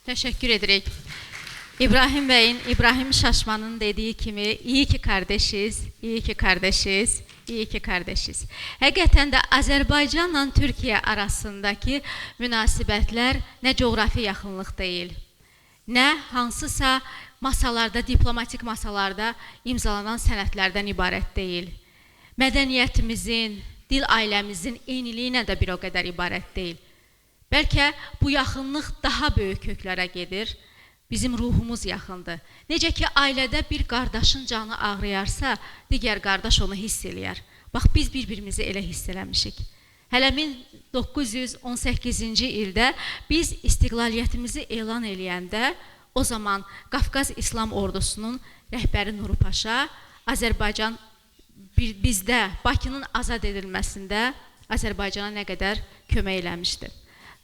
Təşəkkür edirik. İbrahim Bey'in, İbrahim Şaşman'ın dediği kimi iyi ki kardeşiz, iyi ki kardeşiz, iyi ki kardeşiz. Həqiqətən də Azərbaycanla Türkiyə arasındakı münasibətlər nə coğrafi yaxınlıq deyil, nə hansısa masalarda, diplomatik masalarda imzalanan sənədlərdən ibarət deyil. Mədəniyyətimizin, dil ailəmizin eyniliyinə də bir o qədər ibarət deyil. Bəlkə bu yaxınlıq daha böyük köklərə gedir. Bizim ruhumuz yaxındır. Necə ki, ailədə bir qardaşın canı ağrıyarsa, digər qardaş onu hiss eləyər. Bax, biz bir-birimizi elə hiss eləmişik. Hələ 1918-ci ildə biz istiqlaliyyətimizi elan eləyəndə, o zaman Qafqaz İslam ordusunun rəhbəri Nuru Paşa, Azərbaycan bizdə, Bakının azad edilməsində Azərbaycana nə qədər kömək eləmişdir.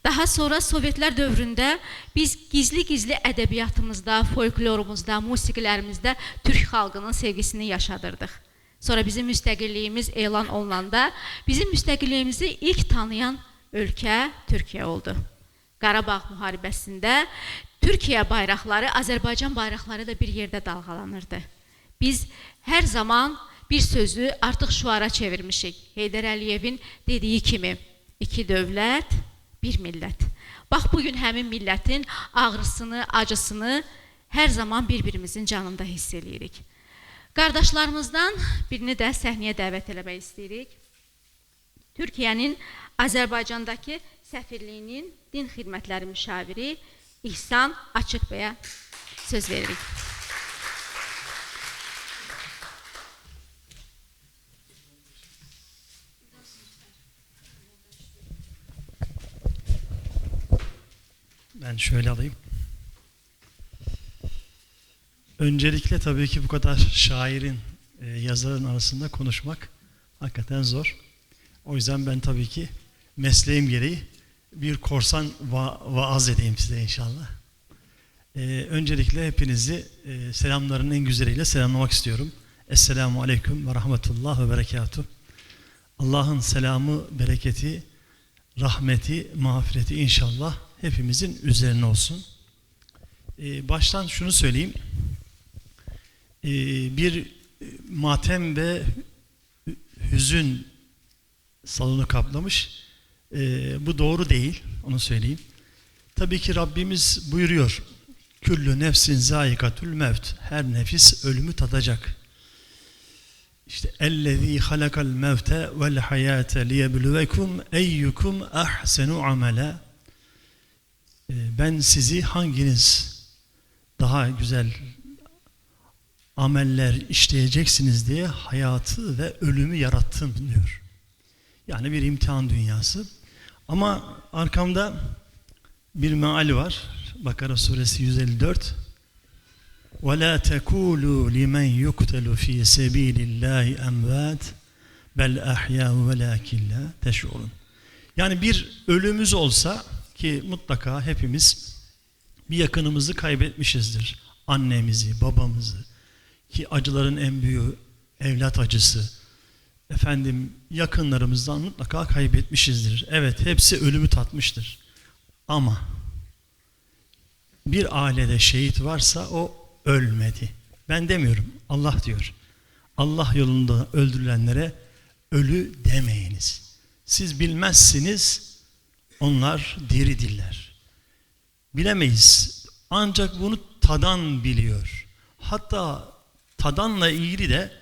Daha sonra Sovetlər dövründə biz gizli-gizli ədəbiyyatımızda, folklorumuzda, musiqilərimizdə Türk xalqının sevgisini yaşadırdıq. Sonra bizim müstəqilliyimiz elan olunanda bizim müstəqilliyimizi ilk tanıyan ölkə Türkiyə oldu. Qarabağ müharibəsində Türkiyə bayraqları, Azərbaycan bayraqları da bir yerdə dalğalanırdı. Biz hər zaman bir sözü artıq şuara çevirmişik. Heydər Əliyevin dediyi kimi, iki dövlət, bir millət. Bax, bugün həmin millətin ağrısını, acısını hər zaman bir-birimizin canında hiss edirik. Qardaşlarımızdan birini də səhnəyə dəvət eləmək istəyirik. Türkiyənin Azərbaycandakı səfirliyinin din xidmətləri müşaviri İhsan Açıq bəyə söz veririk. Ben şöyle alayım. Öncelikle tabii ki bu kadar şairin, yazarın arasında konuşmak hakikaten zor. O yüzden ben tabii ki mesleğim gereği bir korsan vaaz edeyim size inşallah. Öncelikle hepinizi selamların en güzeliyle selamlamak istiyorum. Esselamu Aleyküm ve Rahmetullah ve Berekatuhu. Allah'ın selamı, bereketi, rahmeti, mağfireti inşallah hepimizin üzerine olsun. Baştan şunu söyleyeyim. Bir matem ve hüzün salonu kaplamış. Bu doğru değil, onu söyleyeyim. Tabii ki Rabbimiz buyuruyor. Küllü nefsin zâikatül mevt. Her nefis ölümü tadacak. İşte ellezî halakal mevte vel hayâte liyebluvekum eyyukum ahsenu amela. Ben sizi hanginiz daha güzel ameller işleyeceksiniz diye hayatı ve ölümü yarattım diyor. Yani bir imtihan dünyası. Ama arkamda bir meali var. Bakara suresi 154. وَلَا تَكُولُوا لِمَنْ يُقْتَلُ ف۪ي سَب۪يلِ اللّٰهِ اَمْوَاتٍ بَلْ اَحْيَاءُ وَلَاكِنْ لَا تَشْعُرُونَ. Yani bir ölümümüz olsa, ki mutlaka hepimiz bir yakınımızı kaybetmişizdir. Annemizi, babamızı, ki acıların en büyüğü evlat acısı. Efendim, yakınlarımızdan mutlaka kaybetmişizdir. Evet, hepsi ölümü tatmıştır. Ama bir ailede şehit varsa o ölmedi. Ben demiyorum, Allah diyor. Allah yolunda öldürülenlere ölü demeyiniz. Siz bilmezsiniz, onlar diridirler. Bilemeyiz. Ancak bunu tadan biliyor. Hatta tadanla ilgili de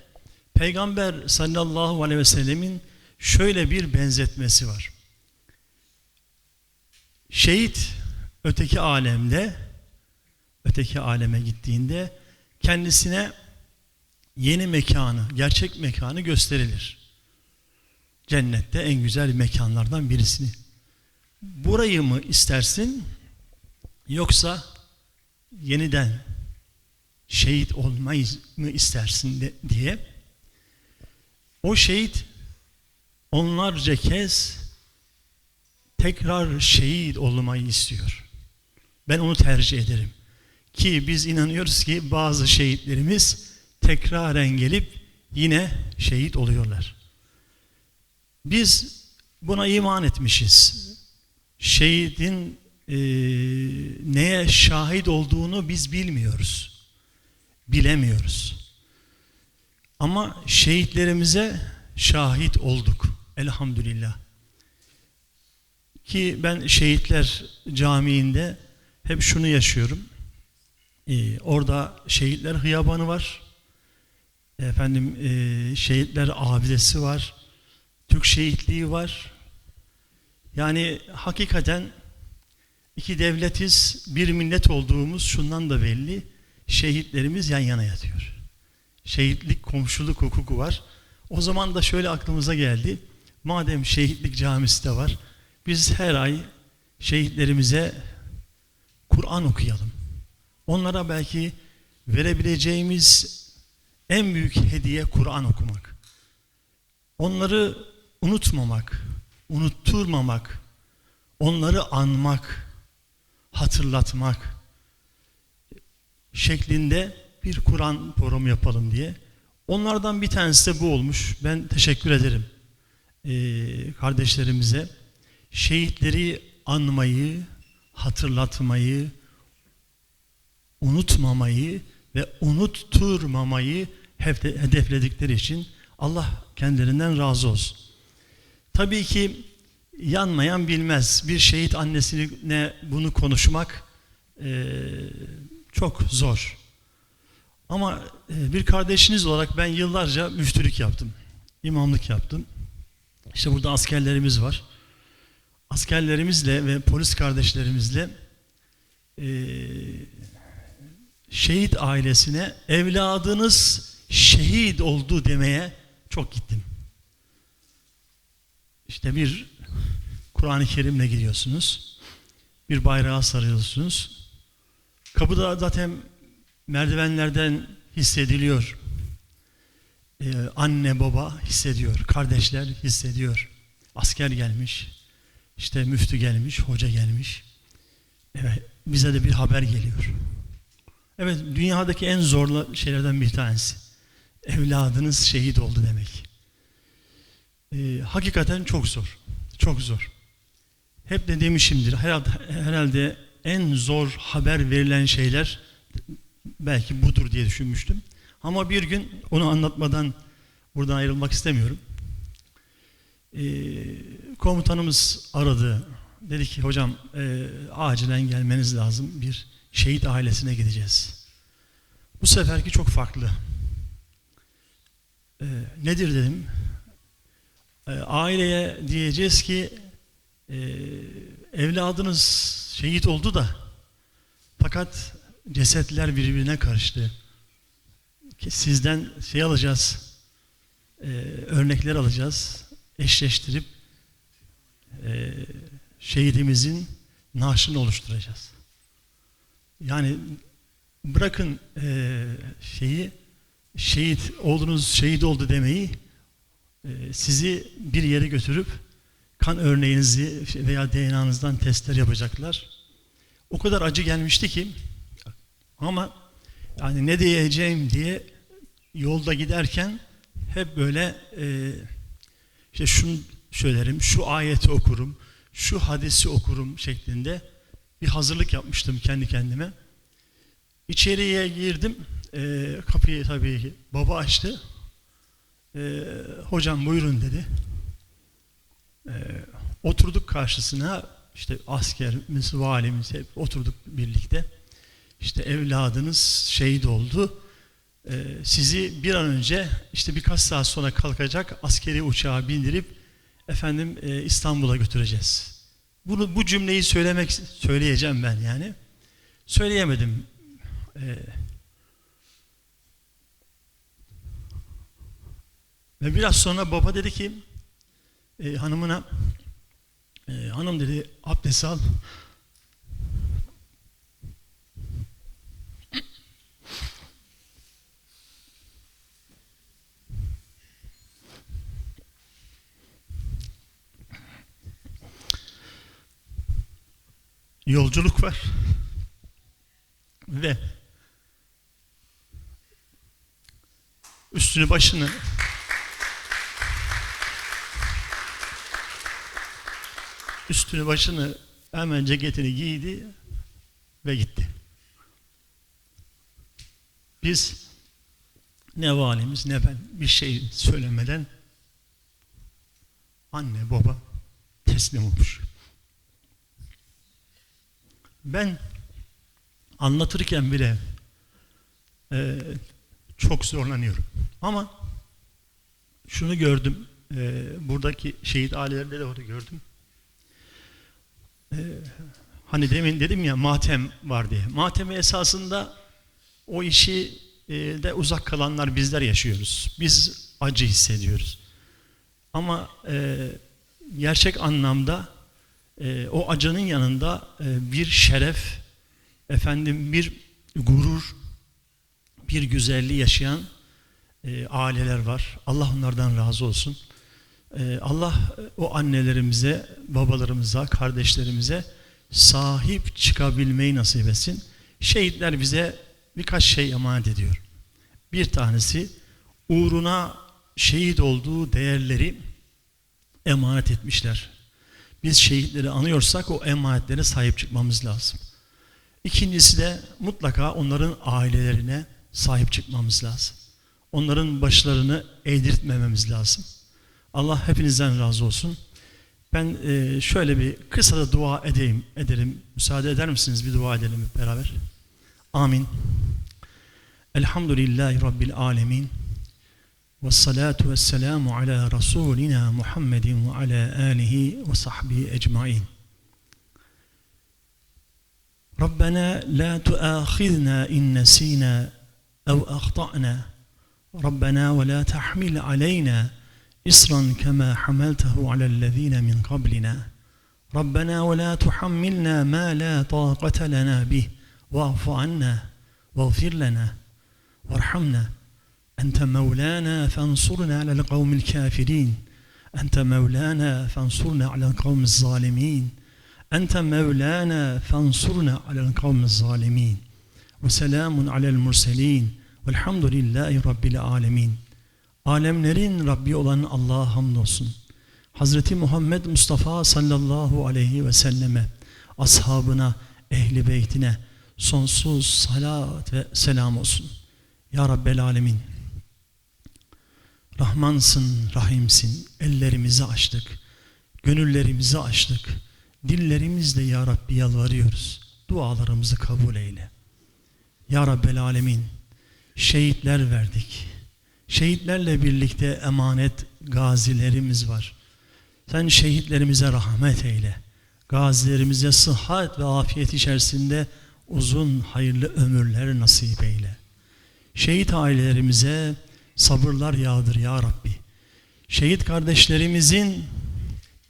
Peygamber sallallahu aleyhi ve sellemin şöyle bir benzetmesi var. Şehit öteki aleme gittiğinde kendisine yeni mekanı, gerçek mekanı gösterilir. Cennette en güzel mekanlardan birisini. Burayı mı istersin yoksa yeniden şehit olmayı mı istersin diye. O şehit onlarca kez tekrar şehit olmayı istiyor. Ben onu tercih ederim. Ki biz inanıyoruz ki bazı şehitlerimiz tekraren gelip yine şehit oluyorlar. Biz buna iman etmişiz. Şehidin neye şahit olduğunu biz bilmiyoruz. Bilemiyoruz. Ama şehitlerimize şahit olduk. Elhamdülillah. Ki ben Şehitler Camii'nde hep şunu yaşıyorum. Orada Şehitler Hıyabanı var. Efendim, Şehitler Abidesi var. Türk Şehitliği var. Yani hakikaten iki devletiz, bir millet olduğumuz şundan da belli. Şehitlerimiz yan yana yatıyor. Şehitlik, komşuluk hukuku var. O zaman da şöyle aklımıza geldi. Madem Şehitlik Camisi de var, biz her ay şehitlerimize Kur'an okuyalım. Onlara belki verebileceğimiz en büyük hediye Kur'an okumak. Onları unutmamak, unutturmamak, onları anmak, hatırlatmak şeklinde bir Kur'an programı yapalım diye. Onlardan bir tanesi de bu olmuş. Ben teşekkür ederim kardeşlerimize. Şehitleri anmayı, hatırlatmayı, unutmamayı ve unutturmamayı hedefledikleri için Allah kendilerinden razı olsun. Tabii ki yanmayan bilmez. Bir şehit annesine bunu konuşmak çok zor. Ama bir kardeşiniz olarak ben yıllarca müftülük yaptım. İmamlık yaptım. İşte burada askerlerimiz var. Askerlerimizle ve polis kardeşlerimizle şehit ailesine evladınız şehit oldu demeye çok gittim. İşte bir Kur'an-ı Kerim'le gidiyorsunuz. Bir bayrağa sarıyorsunuz. Kapıda zaten merdivenlerden hissediliyor. Anne baba hissediyor. Kardeşler hissediyor. Asker gelmiş. İşte müftü gelmiş. Hoca gelmiş. Evet, bize de bir haber geliyor. Evet, dünyadaki en zorlu şeylerden bir tanesi. Evladınız şehit oldu demek. Hakikaten çok zor. Çok zor. Hep de demişimdir. Herhalde en zor haber verilen şeyler belki budur diye düşünmüştüm. Ama bir gün onu anlatmadan buradan ayrılmak istemiyorum. Komutanımız aradı. Dedi ki hocam acilen gelmeniz lazım. Bir şehit ailesine gideceğiz. Bu seferki çok farklı. Nedir dedim. Aileye diyeceğiz ki evladınız şehit oldu da fakat cesetler birbirine karıştı. Sizden şey alacağız, örnekler alacağız, eşleştirip şehidimizin naaşını oluşturacağız. Yani bırakın oğlunuz şehit oldu demeyi, sizi bir yere götürüp kan örneğinizi veya DNA'nızdan testler yapacaklar. O kadar acı gelmişti ki, ama yani ne diyeceğim diye yolda giderken hep böyle işte şunu söylerim, şu ayeti okurum, şu hadisi okurum şeklinde bir hazırlık yapmıştım kendi kendime. İçeriye girdim, kapıyı tabii baba açtı. Hocam buyurun dedi. Oturduk karşısına, işte askerimiz, valimiz hep oturduk birlikte. İşte evladınız şehit oldu. Sizi bir an önce işte birkaç saat sonra kalkacak askeri uçağa bindirip efendim İstanbul'a götüreceğiz. Bu cümleyi söyleyeceğim ben yani. Söyleyemedim. Ve biraz sonra baba dedi ki hanımına, hanım dedi abdest al. Yolculuk var ve üstünü başını hemen ceketini giydi ve gitti. Biz ne valimiz ne ben bir şey söylemeden anne baba teslim olmuş. Ben anlatırken bile çok zorlanıyorum. Ama şunu gördüm, buradaki şehit ailelerinde de onu gördüm. Hani demin dedim ya matem var diye. Matemi esasında o işi de uzak kalanlar bizler yaşıyoruz. Biz acı hissediyoruz. Ama gerçek anlamda o acının yanında bir şeref, efendim bir gurur, bir güzelliği yaşayan aileler var. Allah onlardan razı olsun. Allah o annelerimize, babalarımıza, kardeşlerimize sahip çıkabilmeyi nasip etsin. Şehitler bize birkaç şey emanet ediyor. Bir tanesi uğruna şehit olduğu değerleri emanet etmişler. Biz şehitleri anıyorsak o emanetlere sahip çıkmamız lazım. İkincisi de mutlaka onların ailelerine sahip çıkmamız lazım. Onların başlarını eğdirtmememiz lazım. Allah hepinizden razı olsun. Ben şöyle bir kısa da dua ederim. Müsaade eder misiniz? Bir dua edelim hep beraber. Amin. Elhamdülillahi Rabbil alemin. Vessalatu vesselamu ala Rasulina Muhammedin ve ala alihi ve sahbihi ecmain. Rabbena la tuâkhidna in nesînâ ev ahta'na. Rabbena ve la tahmil aleyna إصرا كما حملته على الذين من قبلنا ربنا ولا تحملنا ما لا طاقة لنا به واعف عنا واغفر لنا وارحمنا أنت مولانا فانصرنا على القوم الكافرين أنت مولانا فانصرنا على القوم الظالمين أنت مولانا فانصرنا على القوم الظالمين وسلام على المرسلين والحمد لله رب العالمين. Alemlerin Rabbi olan Allah'a hamdolsun. Hazreti Muhammed Mustafa sallallahu aleyhi ve selleme, ashabına, ehli beytine sonsuz salat ve selam olsun. Ya Rabbel Alemin. Rahmansın, Rahimsin. Ellerimizi açtık. Gönüllerimizi açtık. Dillerimizle Ya Rabbi yalvarıyoruz. dualarımızı kabul eyle. Ya Rabbel Alemin, şehitler verdik. Şehitlerle birlikte emanet gazilerimiz var. Sen şehitlerimize rahmet eyle. Gazilerimize sıhhat ve afiyet içerisinde uzun hayırlı ömürler nasip eyle. Şehit ailelerimize sabırlar yağdır ya Rabbi. Şehit kardeşlerimizin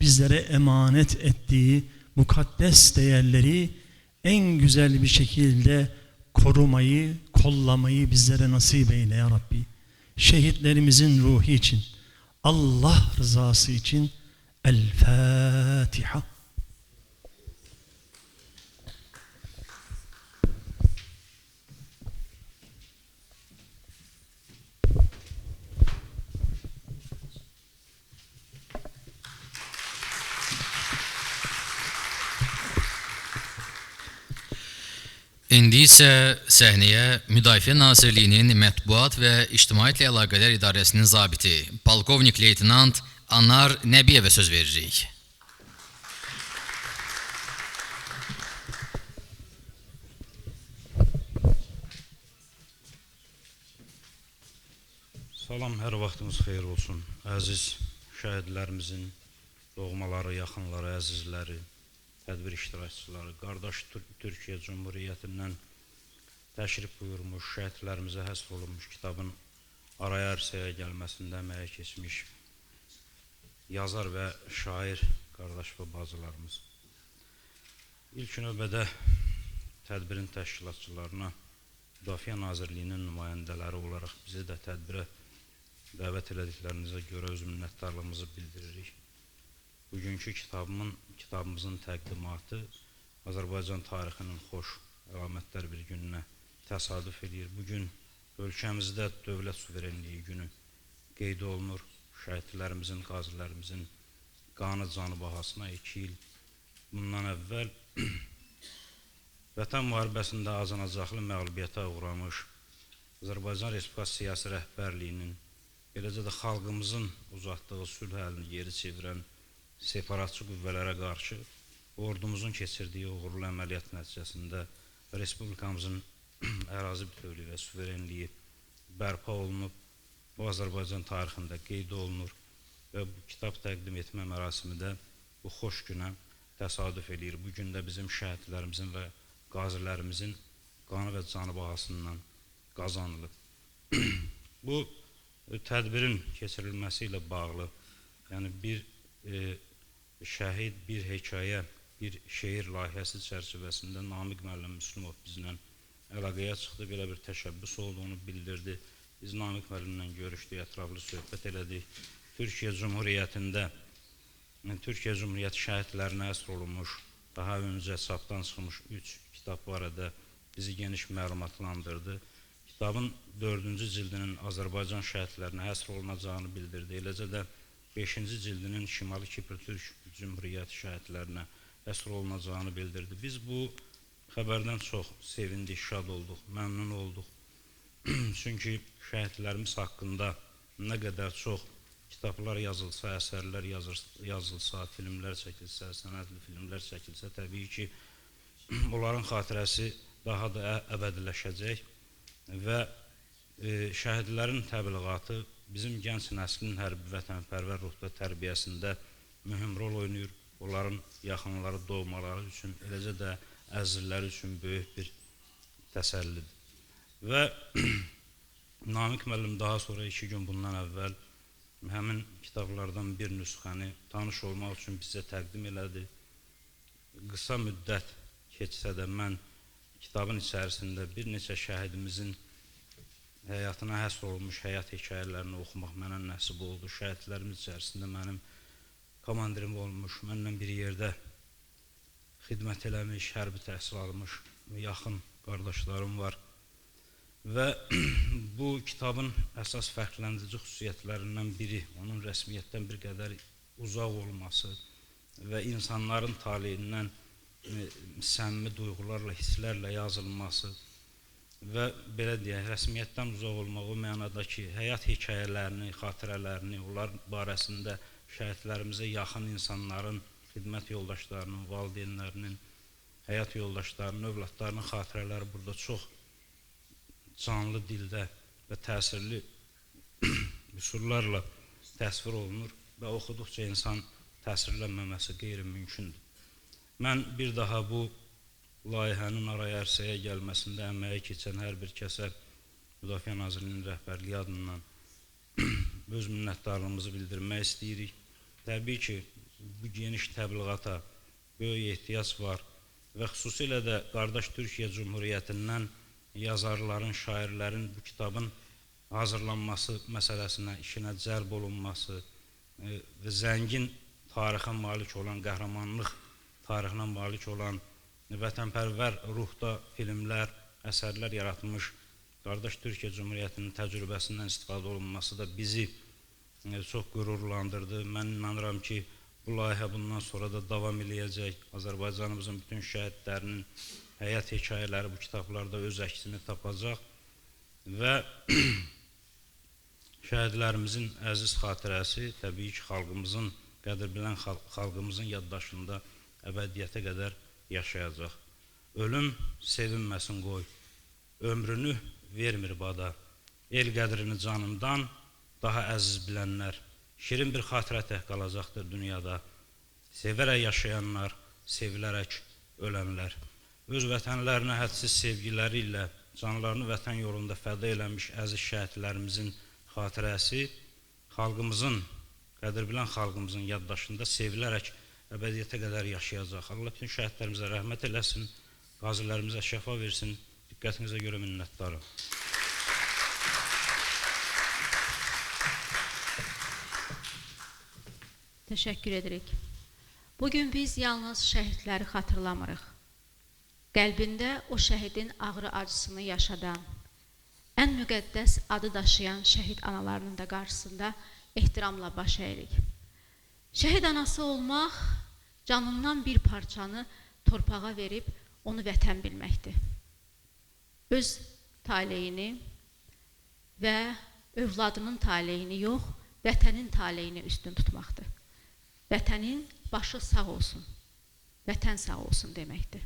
bizlere emanet ettiği mukaddes değerleri en güzel bir şekilde korumayı, kollamayı bizlere nasip eyle ya Rabbi. Şehitlerimizin ruhu için, Allah rızası için El Fatiha. İndi isə səhnəyə Müdafiə Nazirliyinin Mətbuat və İctimaiyyətlə Əlaqələr İdarəsinin zabiti, Polkovnik Leytenant Anar Nəbiyevə söz veririk. Salam, hər vaxtınız xeyir olsun. Əziz şəhidlərimizin doğmaları, yaxınları, əzizləri, tədbir iştirakçıları, qardaş Türkiyə Cumhuriyyətindən təşrif buyurmuş, şəhidlərimizə həsr olunmuş kitabın araya ərsəyə gəlməsində əməyə keçmiş yazar və şair qardaş və bacılarımız. İlk növbədə tədbirin təşkilatçılarına, Müdafiə Nazirliyinin nümayəndələri olaraq bizi də tədbirə dəvət elədiklərinizə görə öz minnətdarlığımızı bildiririk. Bugünkü kitabımızın təqdimatı Azərbaycan tarixinin xoş əlamətlər bir gününə təsadüf edir. Bugün ölkəmizdə dövlət suverenliyi günü qeyd olunur. Şəhidlərimizin, qazilərimizin qanı canı bahasına 2 il bundan əvvəl Vətən müharibəsində azanacaqlı məğlubiyyətə uğramış Azərbaycan Respublikası siyasi rəhbərliyinin, eləcə də xalqımızın uzatdığı sülh əlini geri çevirən separatçı qüvvələrə qarşı ordumuzun keçirdiyi uğurlu əməliyyat nəticəsində Respublikamızın ərazi bütövlüyü və suverenliyi bərpa olunub, bu Azərbaycan tarixində qeyd olunur və bu kitab təqdim etmə mərasimi də bu xoş günə təsadüf edir. Bu gün də bizim şəhidlərimizin və qazilərimizin qanı və canı bahasından qazanılıb. Bu tədbirin keçirilməsi ilə bağlı, yəni bir şəhid, bir hekayə, bir şeir layihəsi çərçivəsində Namiq müəllim Müslümov bizlə əlaqəyə çıxdı, belə bir təşəbbüs olduğunu bildirdi. Biz Namiq müəllimlə görüşdük, ətraflı söhbət elədik. Türkiyə Cumhuriyyətində, Türkiyə Cumhuriyyəti şəhidlərinə həsr olunmuş, daha öncə çapdan çıxmış 3 kitab barədə bizi geniş məlumatlandırdı. Kitabın 4-cü cildinin Azərbaycan şəhidlərinə həsr olunacağını bildirdi. Eləcə də 5-ci cildinin Şimali Kipr Türk Cumhuriyyəti şəhidlərinə həsr olunacağını bildirdi. Biz bu xəbərdən çox sevindik, şad olduq, məmnun olduq. Çünki şəhidlərimiz haqqında nə qədər çox kitablar yazılsa, əsərlər yazılsa, filmlər çəkilsə, sənədli filmlər çəkilsə, təbii ki, onların xatirəsi daha da əbədiləşəcək və şəhidlərin təbliğatı bizim gənc nəslin hərbi vətənpərvər ruhda tərbiyəsində mühüm rol oynayır. Onların yaxınları, doğmaları üçün, eləcə də əzizləri üçün böyük bir təsəllidir. Və Namiq müəllim daha sonra 2 gün bundan əvvəl həmin kitablardan bir nüsxəni tanış olmaq üçün bizə təqdim elədi. Qısa müddət keçsə də mən kitabın içərisində bir neçə şəhidimizin həyatına həsr olunmuş həyat hekayələrini oxumaq mənə nəsib oldu. Şəhidlərimiz içərisində mənim komandirim olmuş, mənlə bir yerdə xidmət eləmiş, hərbi təhsil almış yaxın qardaşlarım var. Və bu kitabın əsas fərqləndirici xüsusiyyətlərindən biri onun rəsmiyyətdən bir qədər uzaq olması və insanların taleyindən səmimi duyğularla, hisslərlə yazılması və belə deyək, rəsmiyyətdən uzaq olmaq o mənada ki, həyat hekayələrini, xatirələrini, onlar barəsində şəhidlərimizə yaxın insanların, xidmət yoldaşlarının, valideynlərinin həyat yoldaşlarının, övladlarının xatirələri burada çox canlı dildə və təsirli üsullarla təsvir olunur və oxuduqca insan təsirlənməməsi qeyri-mümkündür. Mən bir daha bu layihənin araya ərsəyə gəlməsində əməyi keçən hər bir kəsə Müdafiə Nazirliyinin rəhbərliyi adından öz minnətdarlığımızı bildirmək istəyirik. Təbii ki, bu geniş təbliğata böyük ehtiyac var və xüsusilə də qardaş Türkiyə Cumhuriyyətindən yazarların, şairlərin bu kitabın hazırlanması məsələsinə, işinə cəlb olunması və zəngin tarixə malik olan, qəhrəmanlıq tarixinə malik olan, vətənpərvər ruhda filmlər, əsərlər yaratmış qardaş Türkiyə Cumhuriyyətinin təcrübəsindən istifadə olunması da bizi çox qürurlandırdı. Mən inanıram ki, bu layihə bundan sonra da davam eləyəcək. Azərbaycanımızın bütün şəhidlərinin həyat hekayələri bu kitablarda öz əksini tapacaq və şəhidlərimizin əziz xatirəsi təbii ki, xalqımızın, qədir bilən xalqımızın yaddaşında əbədiyyətə qədər yaşayacaq. Ölüm sevinməsin qoy, ömrünü vermir bada, el qədrini canımdan daha əziz bilənlər, şirin bir xatirə tək qalacaqdır dünyada, sevərək yaşayanlar, sevilərək ölənlər. Öz vətənlərinə hədsiz sevgiləri ilə canlarını vətən yolunda fəda eləmiş əziz şəhidlərimizin xatirəsi xalqımızın, qədir bilən xalqımızın yaddaşında sevilərək əbədiyyətə qədər yaşayacaq. Allah bütün şəhidlərimizə rəhmət eləsin, qazilərimizə şəfa versin. Diqqətinizə görə minnətdarım. Təşəkkür edirik. Bugün biz yalnız şəhidləri xatırlamırıq. Qəlbində o şəhidin ağrı acısını yaşadan, ən müqəddəs adı daşıyan şəhid analarının da qarşısında ehtiramla baş əyirik. Şəhid anası olmaq, canından bir parçanı torpağa verib onu vətən bilməkdir. Öz taleyini və övladının taleyini yox, vətənin taleyini üstün tutmaqdır. Vətənin başı sağ olsun, vətən sağ olsun deməkdir.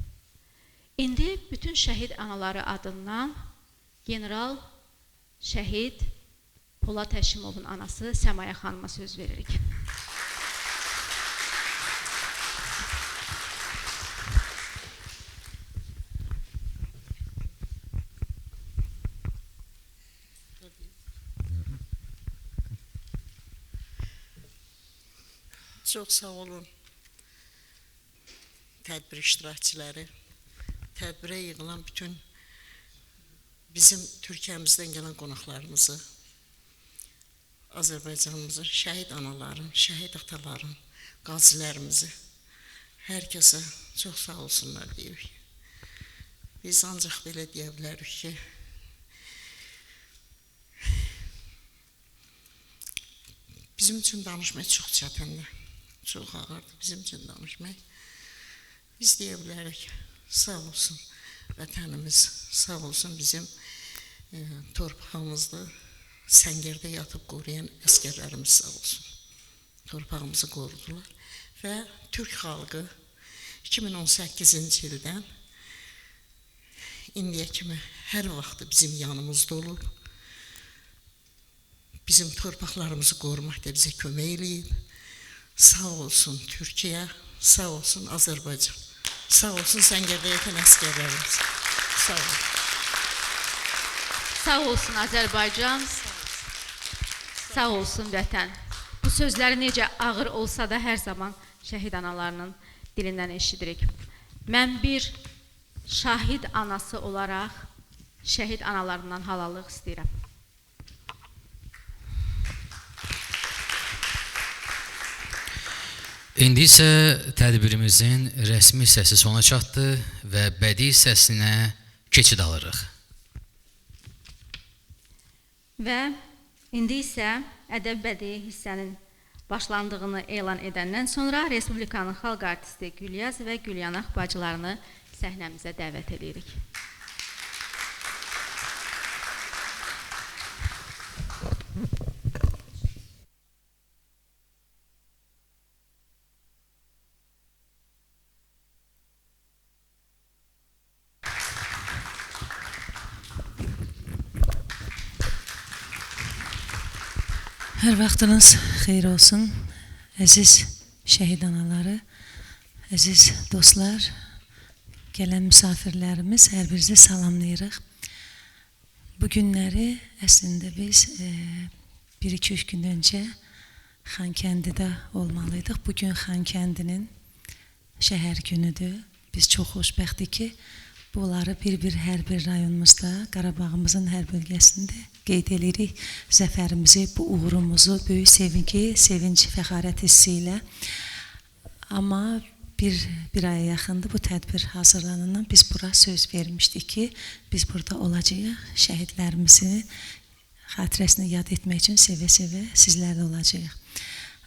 İndi bütün şəhid anaları adından general şəhid Polad Həşimovun anası Səmaya xanıma söz veririk. Çox sağ olun tədbir iştirakçıları, tədbirə yığılan bütün bizim Türkiyəmizdən gələn qonaqlarımızı, Azərbaycanımızın şəhid anaların, şəhid ataların, qazilərimizi, hər kəsə çox sağ olsunlar deyirik. Biz ancaq belə deyə bilərik ki, bizim üçün danışmaq çox çətindir. Çox ağırdır bizim üçün danışmaq. Biz deyə bilərik, sağ olsun vətənimiz, sağ olsun bizim torpağımızda səngərdə yatıb qoruyan əskərlərimiz sağ olsun. Torpağımızı qorudular və Türk xalqı 2018-ci ildən indiyə kimi hər vaxt bizim yanımızda olub. Bizim torpaqlarımızı qorumaqda bizə kömək eləyib. Sağ olsun Türkiyə, sağ olsun Azərbaycan, sağ olsun səngərdə yatan əskərlərimiz. Sağ olun. Sağ olsun Azərbaycan, sağ olsun vətən. Bu sözləri necə ağır olsa da hər zaman şəhid analarının dilindən eşidirik. Mən bir şahid anası olaraq şəhid analarından halallıq istəyirəm. İndi isə tədbirimizin rəsmi hissəsi sona çatdı və bədii hissəsinə keçid alırıq. Və indi isə ədəb-bədii hissənin başlandığını elan edəndən sonra Respublikanın xalq artisti Gülyaz və Gülyanaq bacılarını səhnəmizə dəvət edirik. Hər vaxtınız xeyir olsun, əziz şəhid anaları, əziz dostlar, gələn misafirlərimiz, hər birinizi salamlayırıq. Bu günləri əslində biz 1-2-3 gün öncə Xankəndidə olmalıydıq. Bugün Xankəndinin şəhər günüdür. Biz çox xoşbəxtik ki, bunları hər bir rayonumuzda, Qarabağımızın hər bölgəsində qeyd edirik. Zəfərimizi, bu uğurumuzu böyük sevinç, fəxarət hissi ilə. Amma bir aya yaxındır bu tədbir hazırlanandan biz bura söz vermişdik ki, biz burada olacağıq, şəhidlərimizi xatirəsini yad etmək üçün sevə-sevə sizlərlə olacağıq.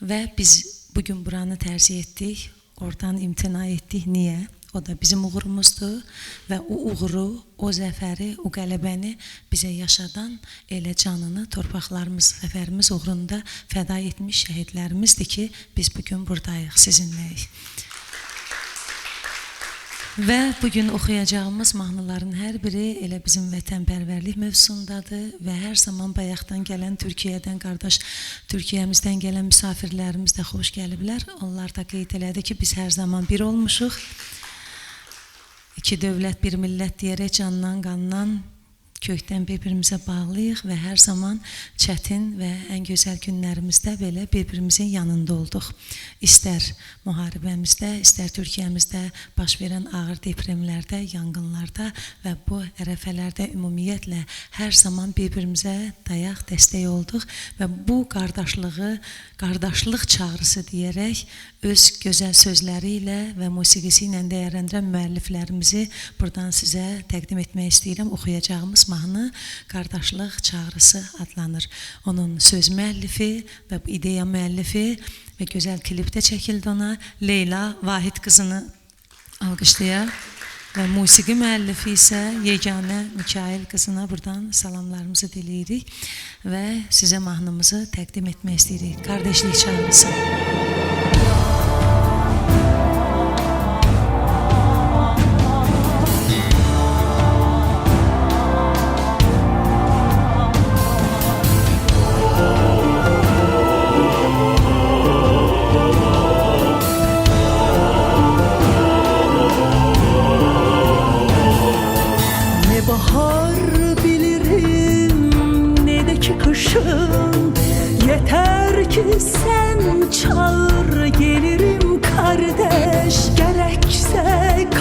Və biz bugün buranı tərcih etdik, oradan imtina etdik. Niyə? O da bizim uğurumuzdur və o uğuru, o zəfəri, o qələbəni bizə yaşadan elə canını torpaqlarımız, zəfərimiz uğrunda fəda etmiş şəhidlərimizdir ki, biz bugün buradayıq, sizinləyik. Və bugün oxuyacağımız mahnıların hər biri elə bizim vətənpərvərlik mövzusundadır və hər zaman bayaqdan gələn Türkiyədən, qardaş Türkiyəmizdən gələn misafirlərimiz də xoş gəliblər. Onlar da qeyd elədi ki, biz hər zaman bir olmuşuq. İki dövlət, bir millət deyərək candan, qandan, kökdən bir-birimizə bağlıyıq və hər zaman çətin və ən gözəl günlərimizdə belə bir-birimizin yanında olduq. İstər müharibəmizdə, istər Türkiyəmizdə baş verən ağır depremlərdə, yanğınlarda və bu ərəfələrdə ümumiyyətlə hər zaman bir-birimizə dayaq, dəstək olduq və bu qardaşlıq çağrısı deyərək öz gözəl sözləri ilə və musiqisi ilə dəyərləndirən müəlliflərimizi buradan sizə təqdim etmək istəyirəm. Oxuyacağımız mahnı Qardaşlıq Çağrısı adlanır. Onun söz müəllifi və ideya müəllifi və gözəl klipdə çəkildi ona Leyla Vahid qızını alqışlayaq və musiqi müəllifi isə Yeganə Mikail qızına buradan salamlarımızı diləyirik və sizə mahnımızı təqdim etmək istəyirik. Qardaşlıq Çağrısı. Yeter ki sen çağır gelirim kardeş. Gerekse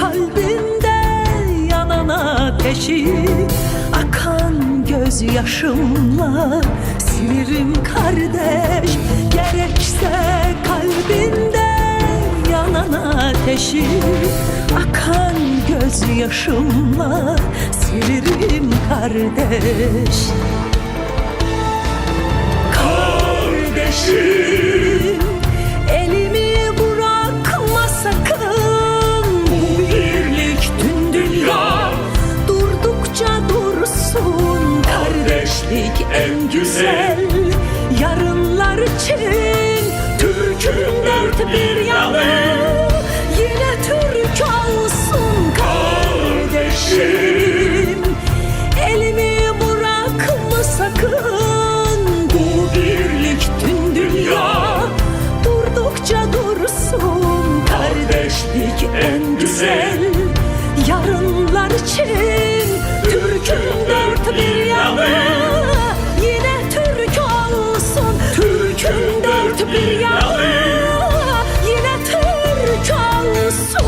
kalbimde yanan ateşi akan gözyaşımla silirim kardeş. Gerekse kalbimde yanan ateşi akan gözyaşımla silirim kardeş. Kardeşim, elimi bırakma sakın. Bu birlik tüm dünya durdukça dursun. Kardeşlik en güzel yarınlar için. Türk'ün dört bir yanı yine Türk olsun. Kardeşim, elimi bırakma sakın. Birlik tüm dünya durdukça dursun. Kardeşlik en güzel yarınlar için. Türk'ün dört bir yanı yine Türk olsun. Türk'ün dört bir yanı yine Türk olsun.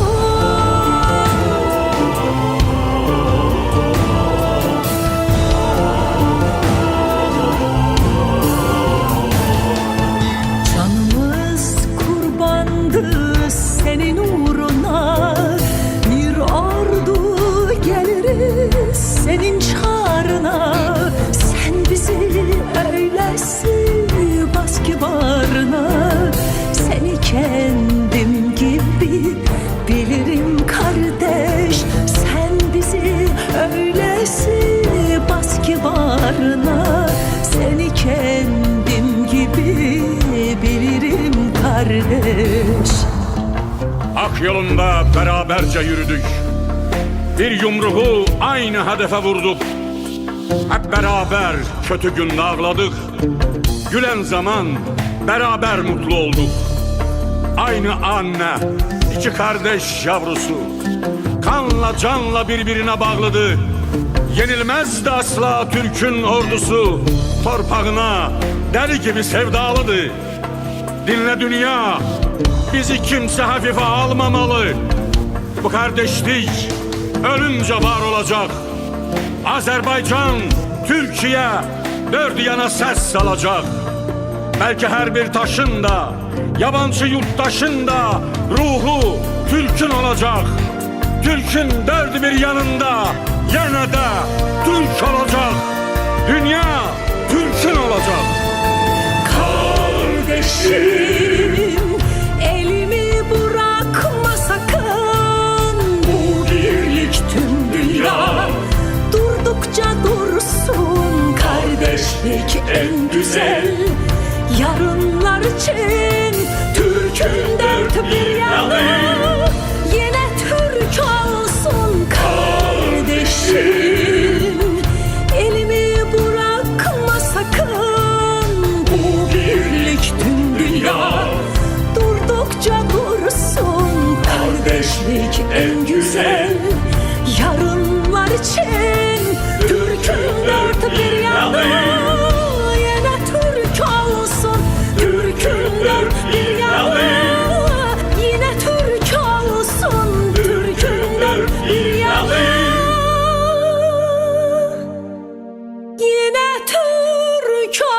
Senin uğruna bir ordu geliriz senin çağrına. Sen bizi öylesi bas ki bağrına. Seni kendim gibi bilirim kardeş. Sen bizi öylesi bas ki bağrına. Seni kendim gibi bilirim kardeş. Hak yolunda beraberce yürüdük. Bir yumruğu aynı hedefe vurduk. hep beraber kötü günde ağladık. Gülen zaman beraber mutlu olduk. Aynı anne, iki kardeş yavrusu. Kanla canla birbirine bağlıdı. Yenilmezdi asla Türk'ün ordusu. Torpağına deli gibi sevdalıdır. Dinle dünya, bizi kimse hafife almamalı. Bu kardeşlik ölünce var olacak. Azerbaycan, Türkiye dört yana ses salacak. Belki her bir taşın da, yabancı yurttaşın da ruhu Türk'ün olacak. Türk'ün dört bir yanında yine de Türk olacak. Dünya Türk'ün olacak. Kardeşim, elimi bırakma sakın. Bu birlik tüm dünya durdukça dursun. Kardeşlik en güzel yarınlar için. Türk'ün dört bir yanı yine Türk olsun. Kardeşim, elimi bırakma sakın. Bu birlik tüm dünya durdukça dursun. Kardeşlik en güzel yarınlar için. Türk'ün dört bir yanı yine Türk olsun. Türk'ün dört bir yanı yine Türk olsun. Türk'ün dört bir yanı yine Türk olsun.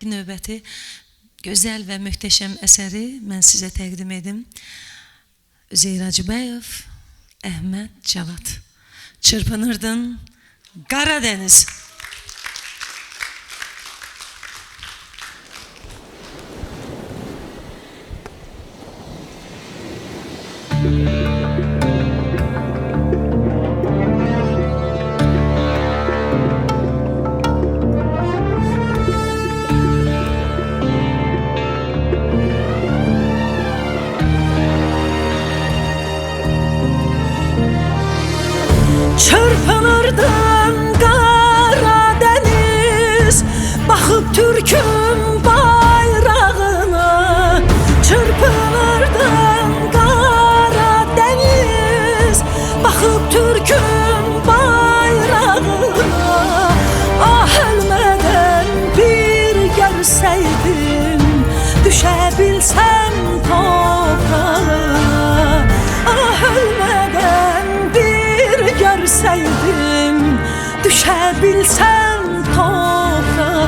Növbəti gözəl və möhtəşəm əsəri mən sizə təqdim edim. Üzeyir Hacıbəyev, Əhməd Cavad. Çırpınırdın Qaradeniz. Çırpınırdım Karadeniz, bakıp Türk'ün bayrağına. Çırpınırdım Karadeniz, bakıp Türk'ün bayrağına. Ah ölmeden bir görseydim, düşebilsem toprağa. Ah ölmeden görseydim, düşebilsem toprağına.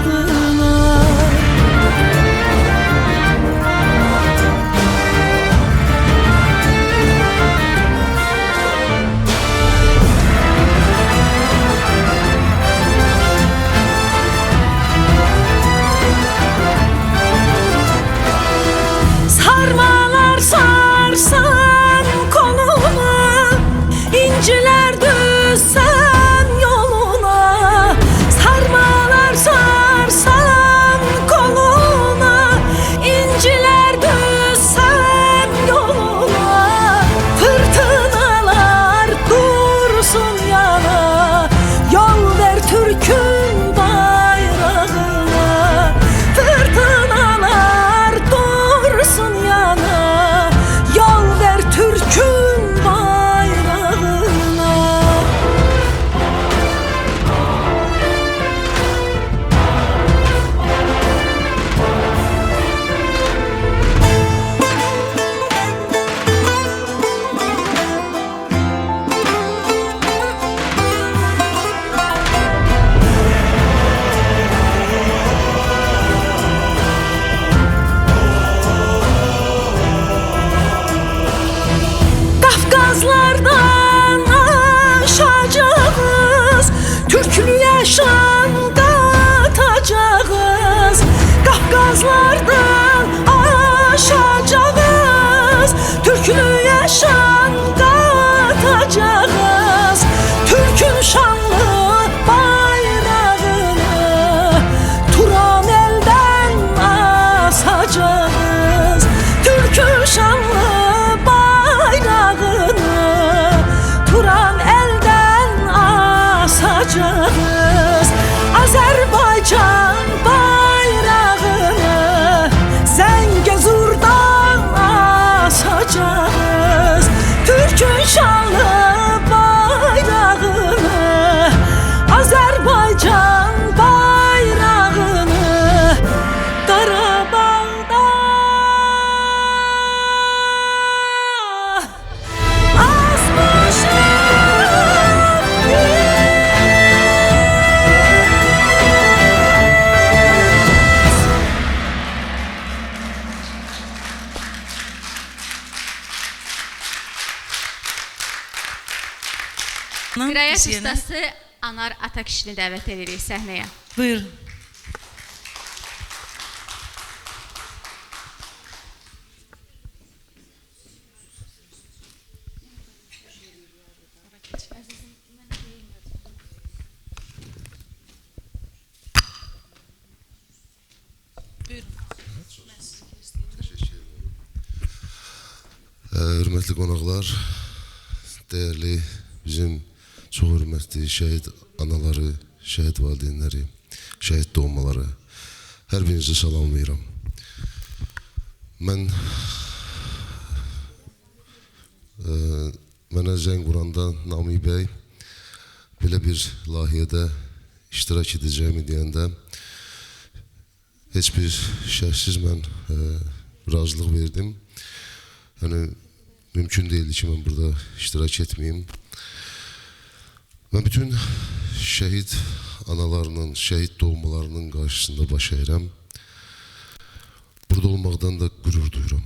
Qirayət biz yenə- ustası Anar Atakişini dəvət edirik səhnəyə. Buyurun. Hörmətli qonaqlar, dəyərli bizim çox hörmətli şəhid anaları, şəhid valideynləri, şəhid doğmaları, hər birinizi salamlayıram. Mən mənə zəng vuranda Nami bəy belə bir layihədə iştirak edəcəyimi deyəndə heç bir şərtsiz mən razılıq verdim. Yəni, mümkün deyildi ki, mən burada iştirak etməyim. Mən bütün şəhid analarının, şəhid doğmalarının qarşısında baş əyirəm. Burada olmaqdan da qürur duyuram.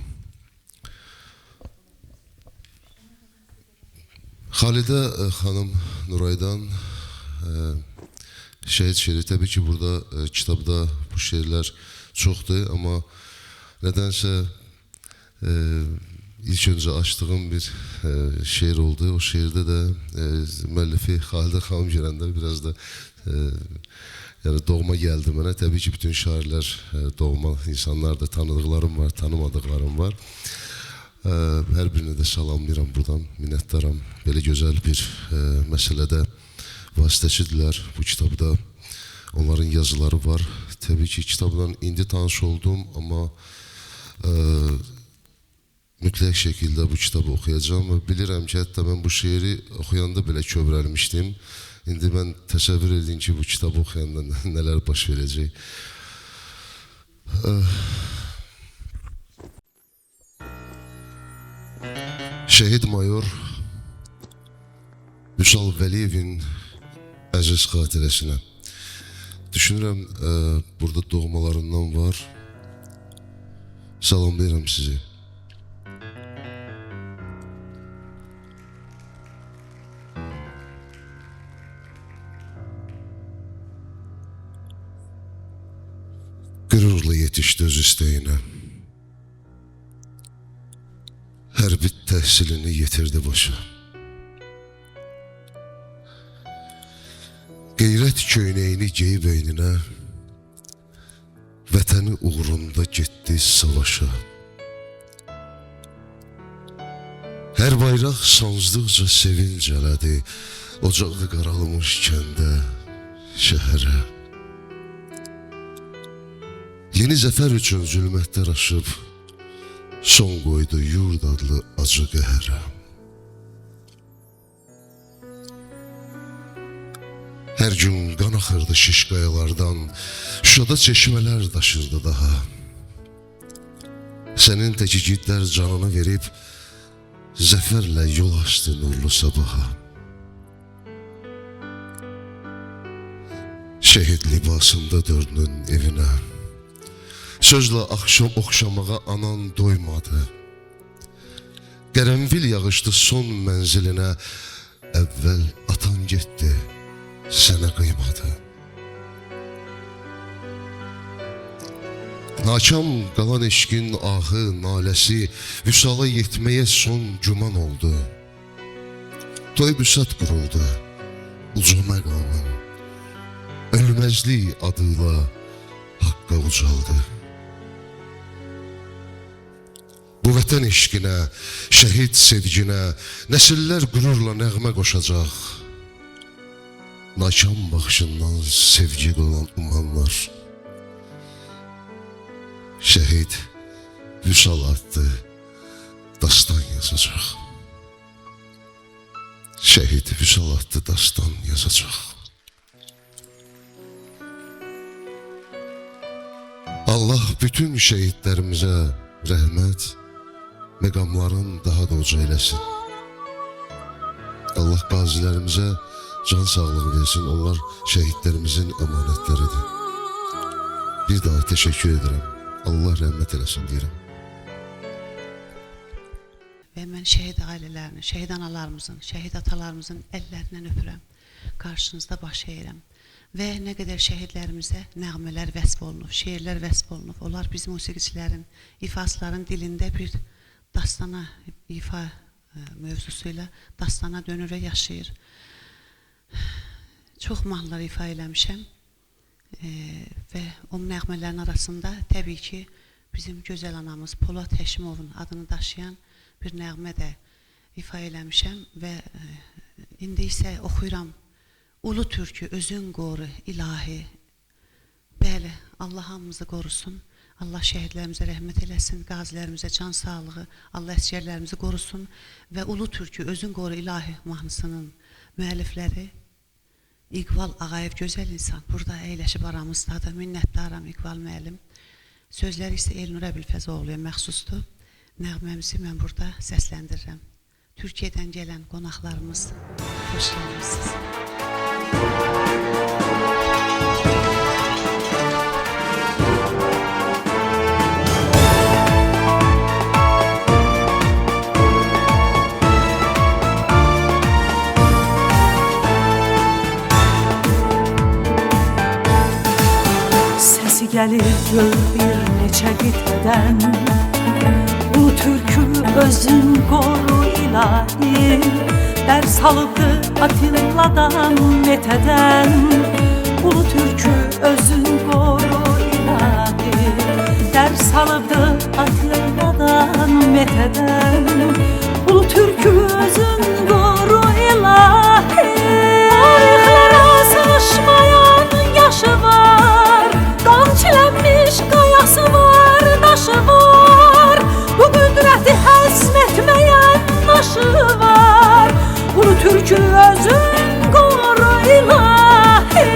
Xalidə xanım Nuraydan şəhid şeiri, təbii ki, burada kitabda bu şeirlər çoxdur, amma nədənsə ilk öncə açdığım bir şeir oldu. O şeirdə də müəllifi Xalidə xanım görəndə biraz da doğma gəldi mənə. Təbii ki, bütün şairlər doğma insanlar da tanıdıqlarım var, tanımadıqlarım var. Hər birini də salamlayıram buradan, minnətdaram. Belə gözəl bir məsələdə vasitəçidirlər bu kitabda. Onların yazıları var. Təbii ki, kitabla indi tanış oldum, amma mütləq şəkildə bu kitabı oxuyacağım və bilirəm ki, hətta mən bu şeiri oxuyanda belə kövrəlmişdim. İndi mən təsəvvür edin ki, bu kitabı oxuyanda nələr baş verəcək. Şəhid mayor Vüsal Vəliyevin əziz xatirəsinə. Düşünürəm, burada doğmalarından var. Salamlayıram sizi. Qürurla yetişdi öz istəyinə. Hərbi təhsilini yetirdi başa. Qeyrət köynəyini geyib eyninə, vətəni uğrunda getdi savaşa. Hər bayraq sancdıqca sevinc elədi, ocaqda qaralmış kəndə, şəhərə. Yeni zəfər üçün zülmətlər aşıb, son qoydu yurd adlı acı qəhərə. Hər gün qan axırdı şiş qayalardan, Şuşada çeşmələr daşırdı daha. Sənin tək igidlər canını verib, zəfərlə yol açdı nurlu sabaha. Şəhid libasında dördünün evinə, sözlə axşam oxşamağa anan doymadı. Qərənfil yağışdı son mənzilinə, əvvəl atan getdi, sənə qıymadı. Nakam qalan eşqin ahı, naləsi, vüsala yetməyə son güman oldu. Toy büsat quruldu, ucu məqamın, ölməzlik adıyla haqqa ucaldı. Bu vətən eşqinə, şəhid sevginə, nəsillər qürurla nəğmə qoşacaq. Nakam baxışından sevgi qolan umanlar, şəhid vüsal adlı dastan yazacaq. Şəhid vüsal adlı dastan yazacaq. Allah bütün şəhidlərimizə rəhmət, məqamların daha da uca eləsin. Allah qazilərimizə can sağlığı versin, onlar şəhidlərimizin əmanətləridir. Bir daha təşəkkür edirəm. Allah rəhmət eləsin deyirəm. və mən şəhid ailələrinin, şəhid analarımızın, şəhid atalarımızın əllərindən öpürəm. Qarşınızda baş əyirəm. Və nə qədər şəhidlərimizə nəğmələr vəsb olunub, şeirlər vəsb olunub. Onlar bizim musiqiçilərin, ifasların dilində bir dastana, ifa mövzusuyla dastana dönür və yaşayır. Çox mahnılar ifa eləmişəm və o nəğmələrin arasında təbii ki, bizim gözəl anamız Polad Həşimovun adını daşıyan bir nəğmə də ifa eləmişəm və indi isə oxuyuram. Ulu türkü özün qoru ilahi. Bəli, Allah hamımızı qorusun. Allah şəhidlərimizə rəhmət eləsin, qazilərimizə can sağlığı, Allah əsgərlərimizi qorusun və Ulu türkü özün qoru ilahi mahnısının müəllifləri İqbal Ağayev gözəl insan. Burada əyləşib aramızdadır. Minnətdaram İqbal müəllim. Sözləri isə Elnur Əbilfəzoğluya məxsusdur. Nəğməmizi mən burada səsləndirirəm. Türkiyədən gələn qonaqlarımız, xoş gəlmişsiniz. Səsi gəlir göl bir neçə qitədən, bu türkü özün qoru ilahi. Dərs alıbdı Atilladan, Metədən, ulu türkü özün qoru ilahi. Dərs alıbdı Atilladan, Metədən, ulu türkü özün qoru ilahi. Tarixlərə sığışmayan yaşı var, qamçilənmiş qayası var, daşı var. Bu qüdrəti həzm etməyən daşı var. Ulu türkü özün qoru ilahi.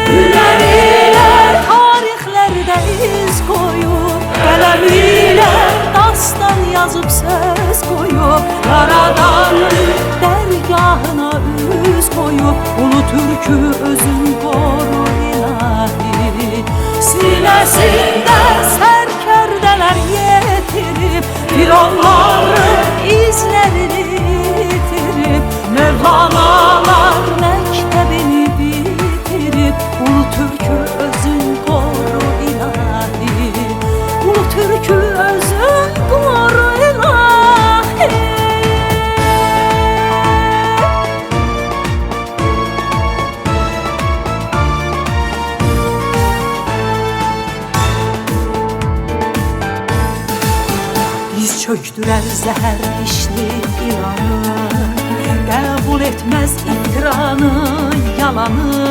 Gülər ilə tarixlərdə iz qoyub, qələm ilə dastan yazıb söz qoyub, Yaradanın dərgahına üz qoyub. Ulu türkü özün qoru ilahi. Sinəsində sərkərdələr yetirib, fironların izlərini itirib, Mövlanalar məktəbini bitirib. Ulu türkü özün qoru ilahi. Ulu türkü özün qoru ilahi. Çöktürər zəhər işli İranı, qəbul etməz iftiranı, yalanı.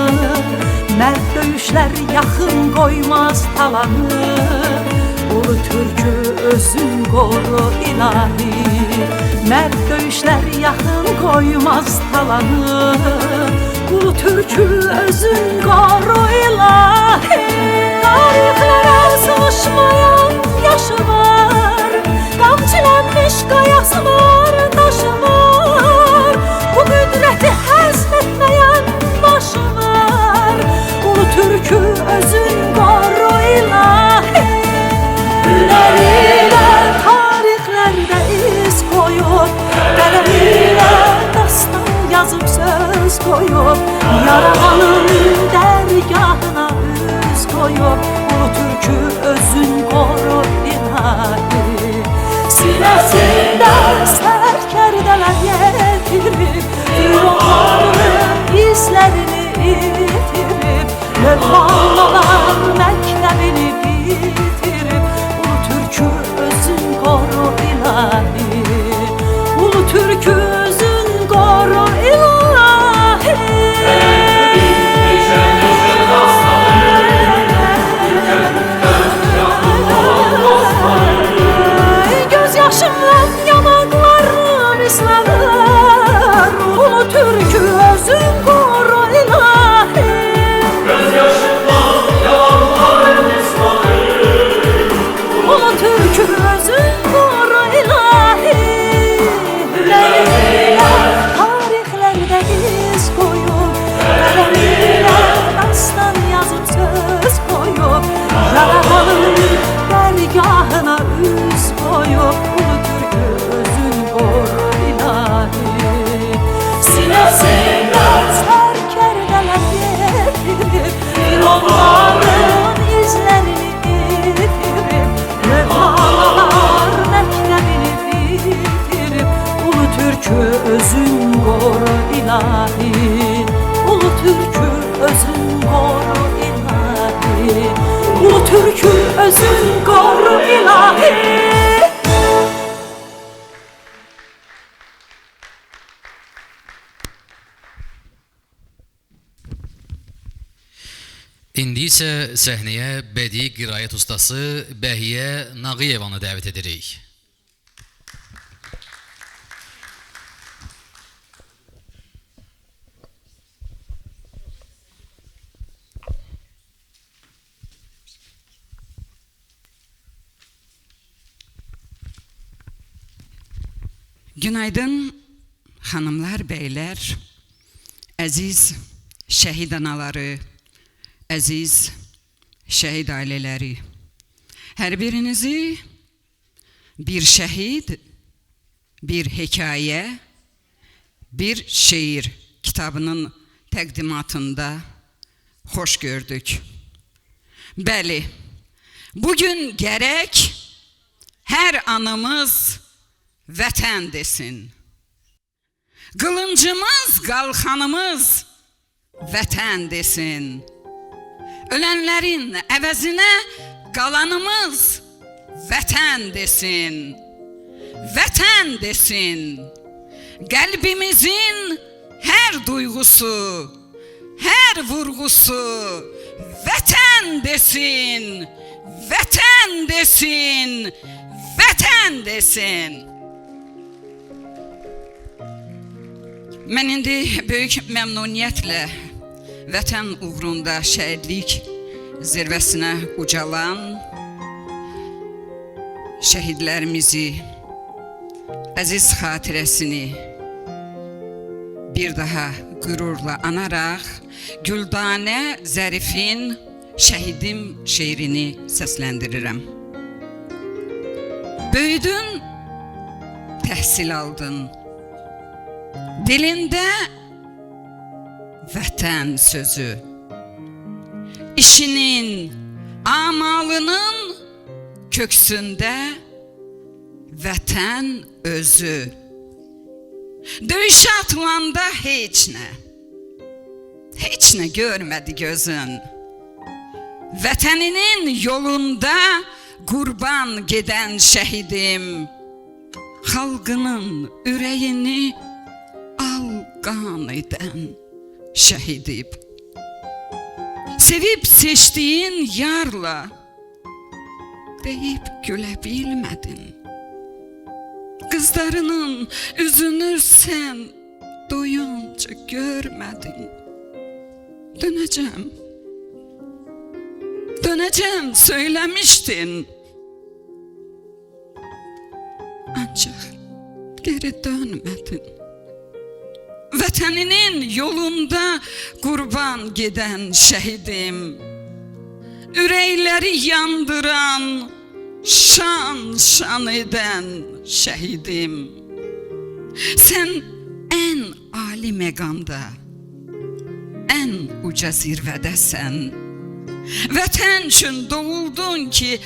Mərd döyüşlər yaxın qoymaz talanı. Ulu türkü özün qoru ilahi. Mərd döyüşlər yaxın qoymaz talanı. Ulu türkü özün qoru ilahi. Tarixlərə sığışmayan yaşı var, qamçilənmiş qayası var, daşı var. Bu qüdrəti həzm etməyən başı var. Ulu türkü özün qoru ilahi. Gülər ilə tarixlərdə iz qoyub, qələm ilə dastan yazıb söz qoyub, Yaradanın dərgahına üz qoyub. Ulu türkü özün qoru ilahi. Sinəsində sərkərdələr yetirib, fironların izlərini itirib, Mövlanalar məktəbini bitirib. Ulu türkü özün qoru ilahi. Ulu türkü özün qoru ilahi. Gözyaşımla yanaklarım ıslanır, ulu türkü özün qoru ilahi. Gözyaşımla yanaklarım ıslanır, ulu türkü özün qoru ilahi. Leyla tarixlərdə iz qoyub, qələm ilə dastan yazıb söz qoyub, Yaradanın dərgahına üz qoyub. Ulu türkü özün qoru özün qoru ilahi, ulu türkü özün qoru ilahi, ulu türkü özün qoru ilahi. İndi isə səhnəyə bədii qiraət ustası Bəhiyə Nağıyevanı dəvət edirik. Günaydın hanımlar, beyler, əziz şəhid anaları, əziz şəhid ailələri. Hər birinizi bir şəhid, bir hekayə, bir şeir kitabının təqdimatında xoş gördük. Bəli, bugün gərək hər anımız vətən desin. Qılıncımız, qalxanımız vətən desin. Ölənlərin əvəzinə qalanımız vətən desin. Vətən desin. Qəlbimizin hər duyğusu, hər vurğusu vətən desin. Vətən desin. Vətən desin. Mən indi böyük məmnuniyyətlə vətən uğrunda şəhidlik zirvəsinə ucalan şəhidlərimizi, əziz xatirəsini bir daha qürurla anaraq Güldanə Zərifin Şəhidim şeirini səsləndirirəm. Böyüdün, təhsil aldın, dilində vətən sözü, işinin, amalının köksündə vətən özü. Döyüşə atılanda heç nə görmədi gözün. Vətəninin yolunda qurban gedən şəhidim, xalqının ürəyini alqan edən şəhidib. Sevib seçdiyin yarla deyib gülə bilmədin. Qızlarının üzünü sən doyunca görmədin. Dönəcəm söyləmişdin. Ancaq geri dönmədin. Vətəninin yolunda qurban gedən şəhidim, ürəkləri yandıran, şan edən şəhidim. Sən ən ali məqamda, ən uca zirvədəsən. Vətən üçün doğuldun ki,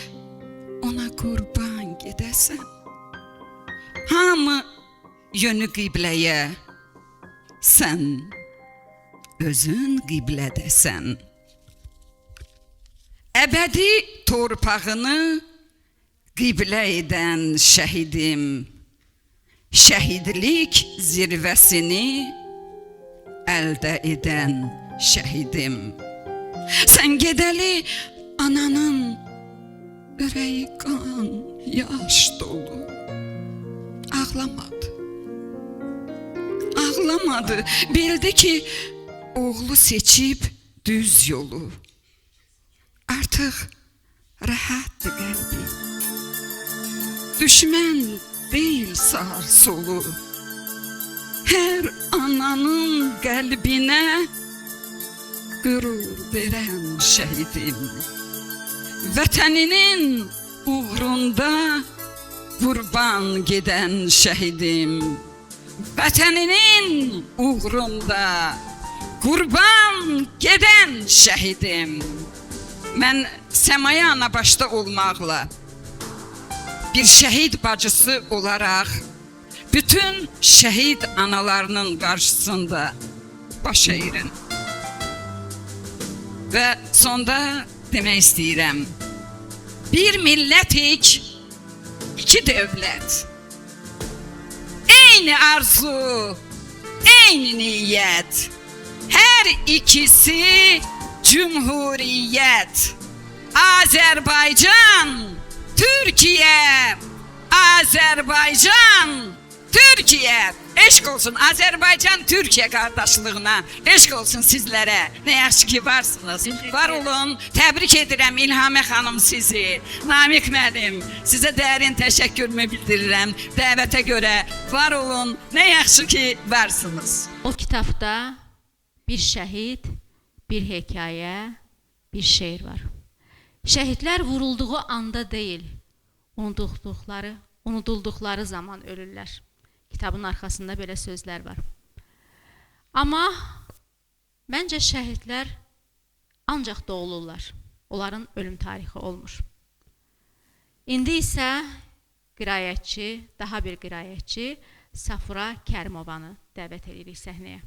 ona qurban gedəsən. Hamı yönü qibləyə, sən özün qiblədəsən. Əbədi torpağını qiblə edən şəhidim, şəhidlik zirvəsini əldə edən şəhidim. Sən gedəli ananın ürəyi qan, yaş dolu. Ağlamadı, bildi ki, oğlu seçib düz yolu. Artıq rahatdır qəlbi, düşmən deyil sağ solu. Hər ananın qəlbinə qürur verən şəhidim, vətəninin uğrunda qurban gedən şəhidim, vətəninin uğrunda qurban gedən şəhidim. Mən Səmaya ana başda olmaqla bir şəhid bacısı olaraq bütün şəhid analarının qarşısında baş əyirəm. Və sonda demək istəyirəm, bir millətik, iki dövlət. Eyni arzu, eyni niyyət. Hər ikisi cümhuriyyət. Azərbaycan, Türkiyə, Azərbaycan, Türkiyə. Eşq olsun Azərbaycan Türkiyə qardaşlığına, eşq olsun sizlərə. Nə yaxşı ki varsınız. Var olun. Təbrik edirəm İlhamə xanım sizi. Namiq müəllim, sizə dərin təşəkkürümü bildirirəm. Dəvətə görə var olun. Nə yaxşı ki varsınız. O kitabda bir şəhid, bir hekayə, bir şeir var. Şəhidlər vurulduğu anda deyil, unudulduqları zaman ölürlər. Kitabın arxasında belə sözlər var. Amma məncə şəhidlər ancaq doğulurlar. Onların ölüm tarixi olmur. İndi isə qiraətçi, daha bir qiraətçi Safura Kərimovanı dəvət edirik səhnəyə.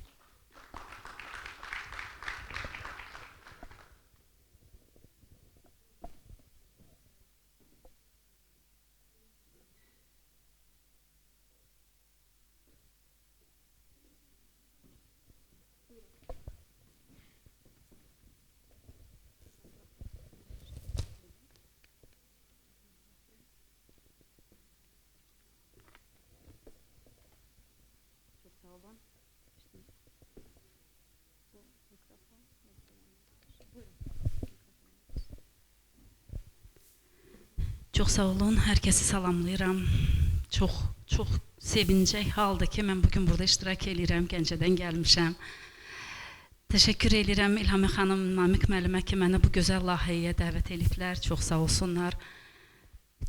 Çox sağ olun, hər kəsi salamlayıram. Çox sevincək haldır ki, mən bugün burada iştirak edirəm, Gəncədən gəlmişəm. Təşəkkür edirəm İlhamə xanım, Namiq müəllimə ki, məni bu gözəl layihəyə dəvət ediblər. Çox sağ olsunlar.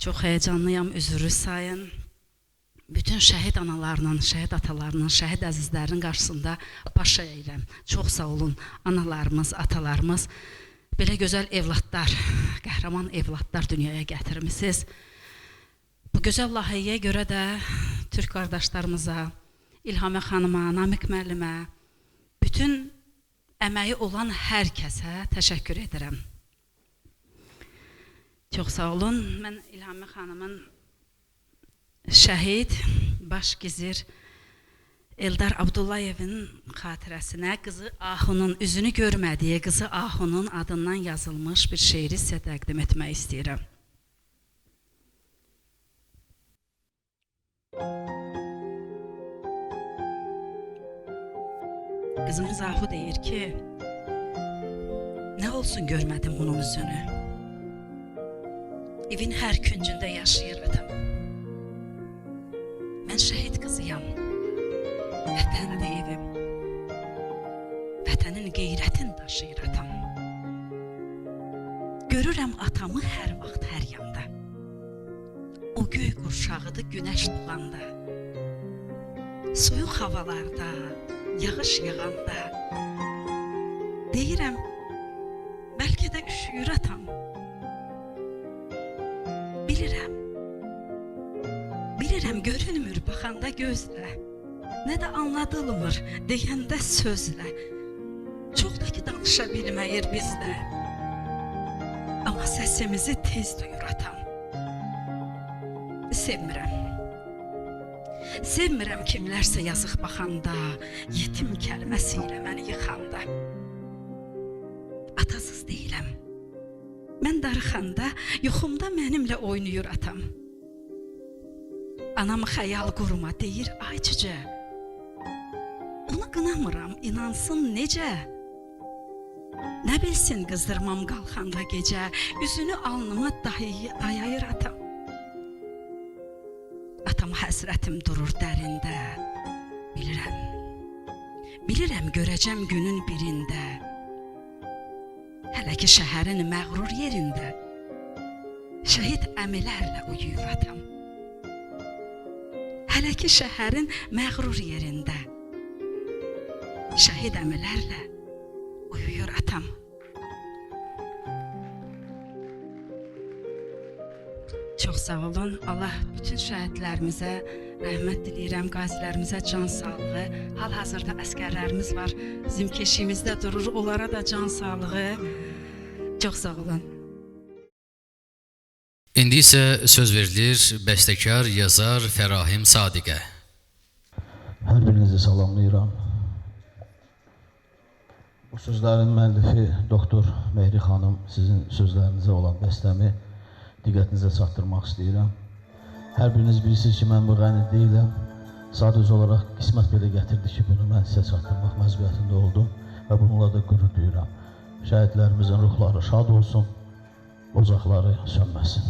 Çox həyəcanlıyam, üzrü sayın. Bütün şəhid analarının, şəhid atalarının, şəhid əzizlərinin qarşısında baş əyirəm. Çox sağ olun analarımız, atalarımız. Belə gözəl evladlar, qəhrəman evladlar dünyaya gətirmisiniz. Bu gözəl layihəyə görə də türk qardaşlarımıza, İlhamə xanıma, Namiq müəllimə, bütün əməyi olan hər kəsə təşəkkür edirəm. Çox sağ olun. Mən İlhamə xanımın şəhid, baş gizir Eldar Abdullayevin xatirəsinə qızı Ahunun, üzünü görmədiyi qızı Ahunun adından yazılmış bir şeiri sizə təqdim etmək istəyirəm. Qızımız Ahu deyir ki, nə olsun görmədim bunun üzünü. Evin hər küncündə yaşayır atam. Mən şəhid qızıyam. Vətənli evim. Vətənin qeyrətin daşıyır atam. Görürəm atamı hər vaxt hər yanda. O göy qurşağıdır günəş doğanda. Soyuq havalarda, yağış yağanda. Deyirəm, bəlkə də üşüyür atam. Bilirəm, görünmür baxanda gözlə. Nə də anladılmır deyəndə sözlə. Çox da ki danışa bilməyir bizdə. Amma səsimizi tez duyur atam. Sevmirəm kimlərsə yazıq baxanda, yetim kəlməsi ilə məni yıxanda. Atasız deyiləm. Mən darıxanda, yuxumda mənimlə oynayır atam. Anamı xəyal qurma deyir, ay cücə. Onu qınamıram, inansın necə? Nə bilsin qızdırmam qalxanda gecə, üzünü alnıma dayayır atam. Atama həsrətim durur dərində, bilirəm görəcəm günün birində. Hələ ki şəhərin məğrur yerində, şəhid əmilərlə uyuyur atam. Hələ ki şəhərin məğrur yerində, şəhid əmilərlə uyuyur atam. Çox sağ olun. Allah bütün şəhidlərimizə rəhmət diləyirəm, qazilərimizə can sağlığı. Hal-hazırda əskərlərimiz var, bizim keşiyimizdə durur, onlara da can sağlığı. Çox sağ olun. İndi isə söz verilir bəstəkar, yazar Fərahim Sadiqə. Hər birinizi salamlayıram. Bu sözlərin müəllifi Doktor Mehri xanım sizin sözlərinizə olan bəstəmi diqqətinizə çatdırmaq istəyirəm. Hər biriniz bilirsiniz ki, mən bu qəni deyiləm. Sadəcə olaraq qismət belə gətirdi ki, bunu mən sizə çatdırmaq məcburiyyətində oldum və bununla da qürur duyuram. Şəhidlərimizin ruhları şad olsun, ocaqları sönməsin.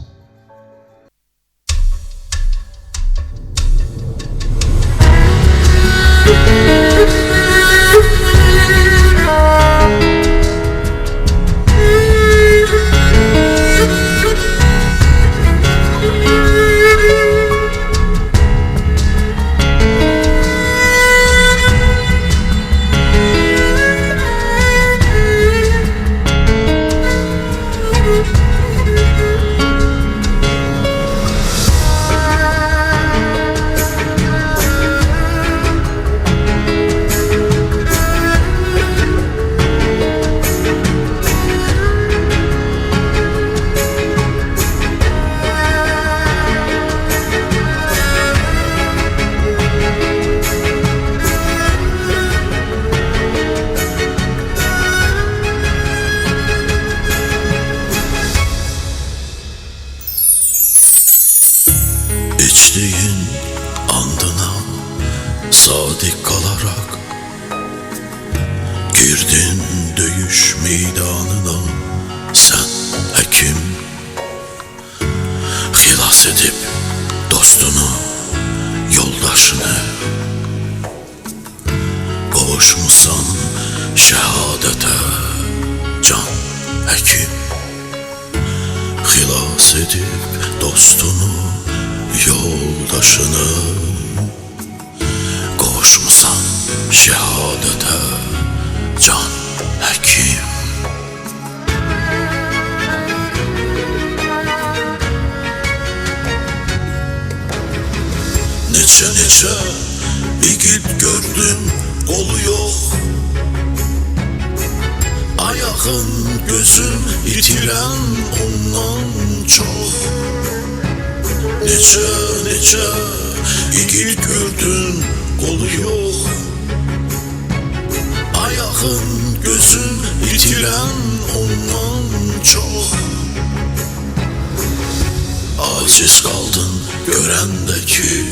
İçtiğin andına sadık kalarak girdin döyüş meydanına sen hekim, hilas edip dostunu, yoldaşını, kavuşmuşsan şehadete can hekim, hilas edip dostunu, yoldaşını, kavuşmuşsan şehadete can hekim. Neçe igid gördüm, kolu yok, ayağın gözün itiren ondan çok. Neçe igid gördün, kolu yok, ayağın gözün itiren ondan çok. Aciz kaldın görendeki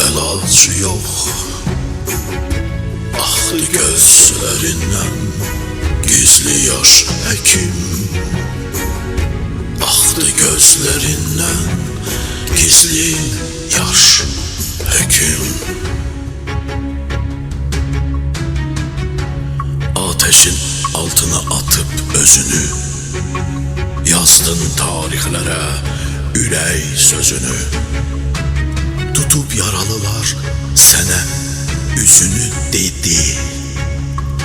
elacı yok. Aktı gözlerinden gizli yaş hekim, aktı gözlerinden gizli yaş hekim. Ateşin altına atıp özünü, yazdın tarihlere ürey sözünü. Tutup yaralılar sene üzünü dedi.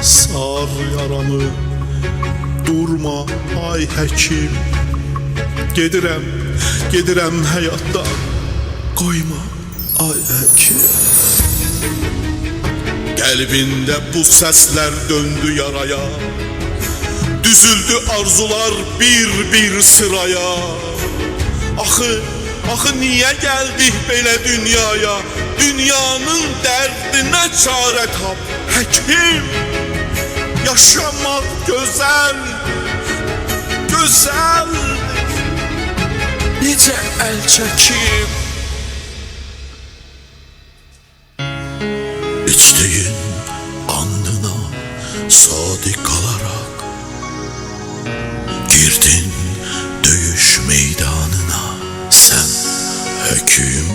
Sar yaramı, durma ay hekim. Gedirəm həyatdan, qoyma ay hekim. Qəlbində bu səslər döndü yaraya, düzüldü arzular bir sıraya. Axı niyə gəldik belə dünyaya? Dünyanın dərdinə çarə tap həkim. Yaşamaq gözəldir, necə əl çəkim. İçtiğin andına sadık kalarak girdin döyüş meydanına sen hekim,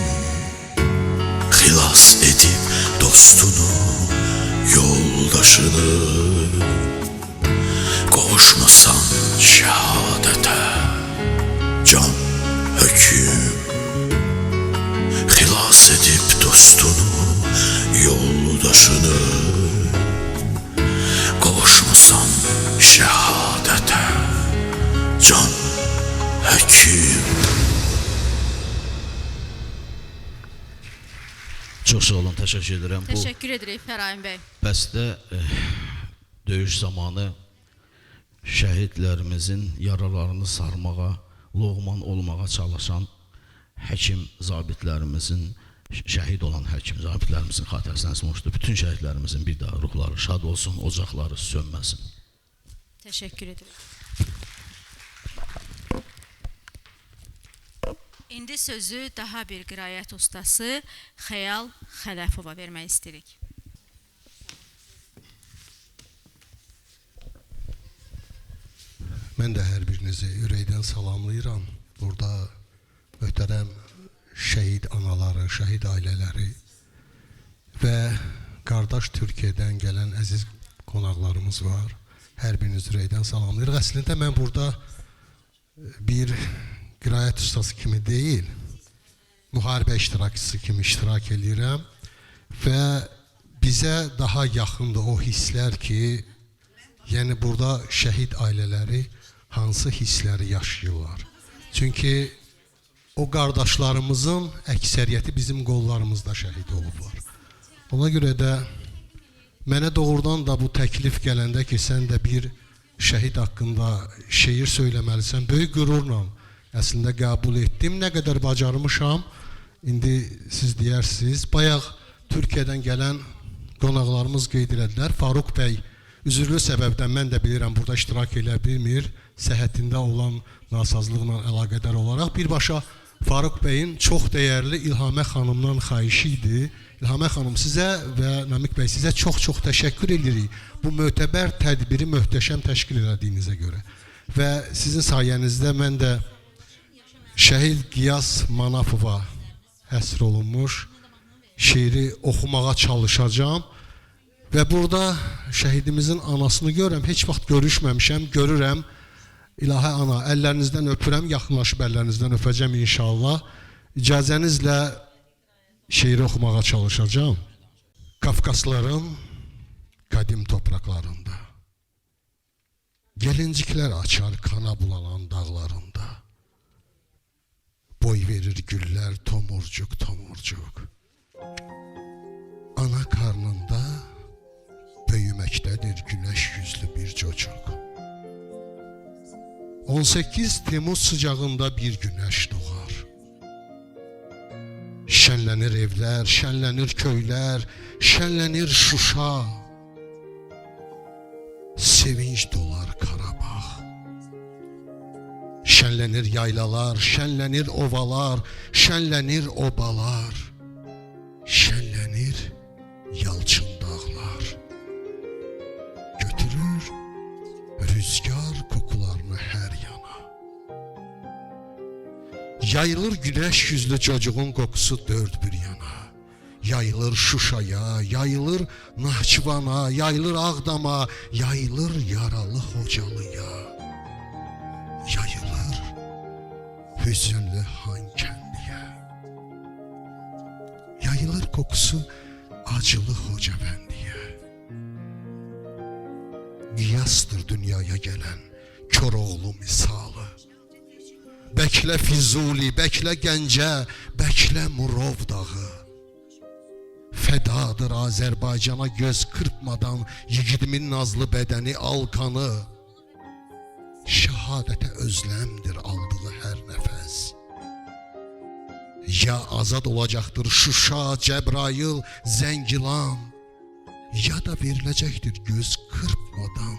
hilas edip dostunu, yoldaşını, kavuşmasan şehadete can hekim, hilas edip dostunu, yoldaşını, kavuşmasan şehadete can hekim. Çox sağ olun, təşəkkür edirəm. Təşəkkür edirik Fəraim bəy. Bəsdə döyüş zamanı şəhidlərimizin yaralarını sarmağa, loğman olmağa çalışan həkim zabitlərimizin, şəhid olan həkim zabitlərimizin xatirəsinə sınmışdı. Bütün şəhidlərimizin bir daha ruhları şad olsun, ocaqları sönməsin. Təşəkkür edirik. İndi sözü daha bir qiraət ustası Xəyal Xələfova vermək istəyirik. Mən də hər birinizi ürəkdən salamlayıram. Burada möhtərəm şəhid anaları, şəhid ailələri və qardaş Türkiyədən gələn əziz qonaqlarımız var. Hər birinizi ürəkdən salamlayırıq. Əslində mən burada bir qiraət ustası kimi deyil, müharibə iştirakçısı kimi iştirak edirəm və bizə daha yaxındır o hisslər ki, yəni burada şəhid ailələri hansı hissləri yaşayırlar. Çünki o qardaşlarımızın əksəriyyəti bizim qollarımızda şəhid olublar. Ona görə də mənə doğrudan da bu təklif gələndə ki, sən də bir şəhid haqqında şeir söyləməlisən, böyük qürurla əslində qəbul etdim. Nə qədər bacarmışam, indi siz deyirsiniz. Bayaq Türkiyədən gələn qonaqlarımız qeyd elədilər. Faruq bəy üzürlü səbəbdən mən də bilirəm burada iştirak edə bilmir. Səhhətində olan nasazlıqla əlaqədar olaraq birbaşa Faruq bəyin çox dəyərli İlhamə xanımdan xahişi idi. İlhamə xanım sizə və Namik bəy sizə çox-çox təşəkkür edirik. Bu mötəbər tədbiri möhtəşəm təşkil elədiyinizə görə. Və sizin sayənizdə mən də Şəhid Qiyas Manafova həsr olunmuş şeiri oxumağa çalışacağım. Və burada şəhidimizin anasını görürəm. Heç vaxt görüşməmişəm, görürəm. İlahə ana, əllərinizdən öpürəm, yaxınlaşıb əllərinizdən öpəcəm inşallah. İcazənizlə şeiri oxumağa çalışacağım. Qafqasların qədim topraklarında gəlinciklər açar kana bulanan dağlarında. Boy verir güllər tomurcuk tomurcuk. Ana karnında böyüməkdədir güneş yüzlü bir çocuk. 18 Temmuz sıcağında bir güneş doğar. Şənlənir evlər, şənlənir köylər, şənlənir Şuşa. Sevinç dolar Qarabağ. Şənlənir yaylalar, şənlənir ovalar, şənlənir obalar, şənlənir yalçın dağlar. Götürür rüzgar kokularını hər yana. Yayılır güneş yüzlü çocuğun kokusu dört bir yana. Yayılır Şuşaya, yayılır Nahçıvana, yayılır Ağdama, yayılır yaralı Xocalıya. Yayılır hüzünlü Hankəndiyə. Yayılır kokusu acılı Xocavəndiyə. Qiyasdır dünyaya gələn Koroğlu misalı. Bəklə Füzuli, bəklə Gəncə, bəklə Murov dağı. Fədadır Azərbaycana göz qırpmadan yiğidimin nazlı bədəni alqanı. Şəhadətə özləmdir aldığı hər nəfəs. Ya azad olacaqdır Şuşa, Cəbrayıl, Zəngilan, ya da veriləcəkdir göz qırpmadan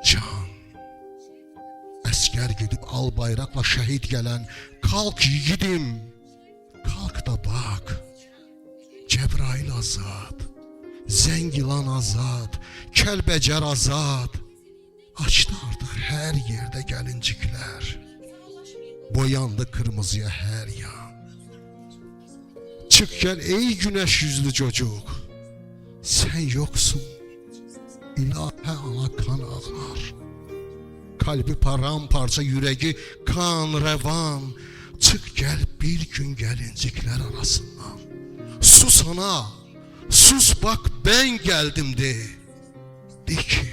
can. Əskər gedib al bayraqla şəhid gələn, kalk yiğidim, kalk da bak. Cəbrayıl azad, Zəngilan azad, Kəlbəcər azad. Açdı artıq hər yerdə gəlinciklər. Boyandı qırmızıya hər yan. Çıx gəl ey güneş yüzlü çocuq. Sən yoxsun, ilahə ana kan ağlar. Kalbi paramparça, yürəyi kan rəvan. Çıx gəl bir gün gəlinciklər arasından. Sus ana, sus bak ben gəldim de. De ki,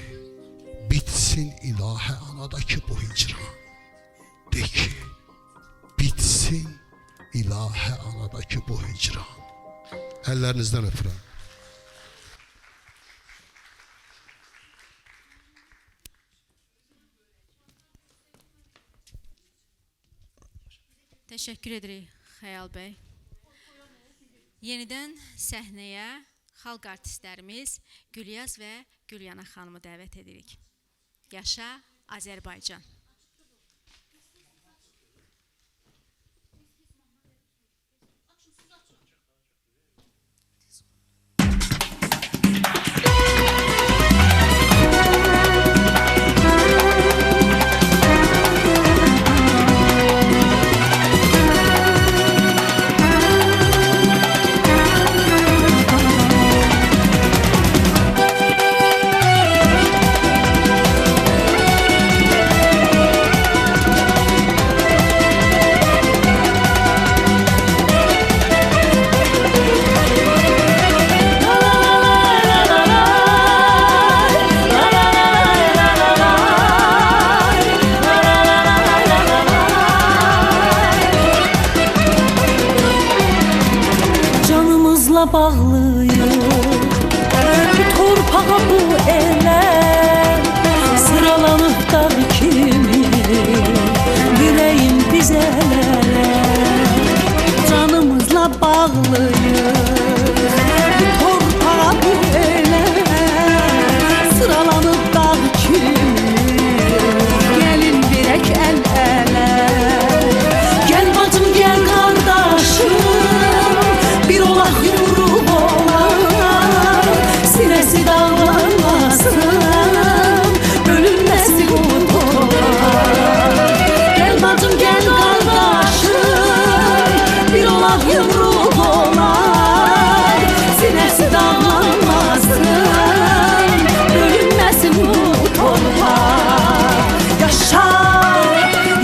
bitsin ilahə anadakı bu hicran. De ki, bitsin ilahə anadakı bu hicran. Əllərinizdən öpürəm. Təşəkkür edirik Xəyal bəy. Yenidən səhnəyə xalq artistlərimiz Gülyaz və Gülyana xanımı dəvət edirik. Yaşa Azərbaycan. Bağlıyıq torpağa bu elə sıralanıb dağ kimi yüreğim bizələrə canımızla bağlıyıq torpağa bu elə sıralanıb dağ kimi gelin verək əl-ələ gel bacım gel qardaşım bir olaq yumruq olar sinəsi dağlanmasın bölünməsin o olar gel bacım gel qardaşım bir olaq yumruq olar sinəsi dağlanmasın bölünməsin o olar yaşa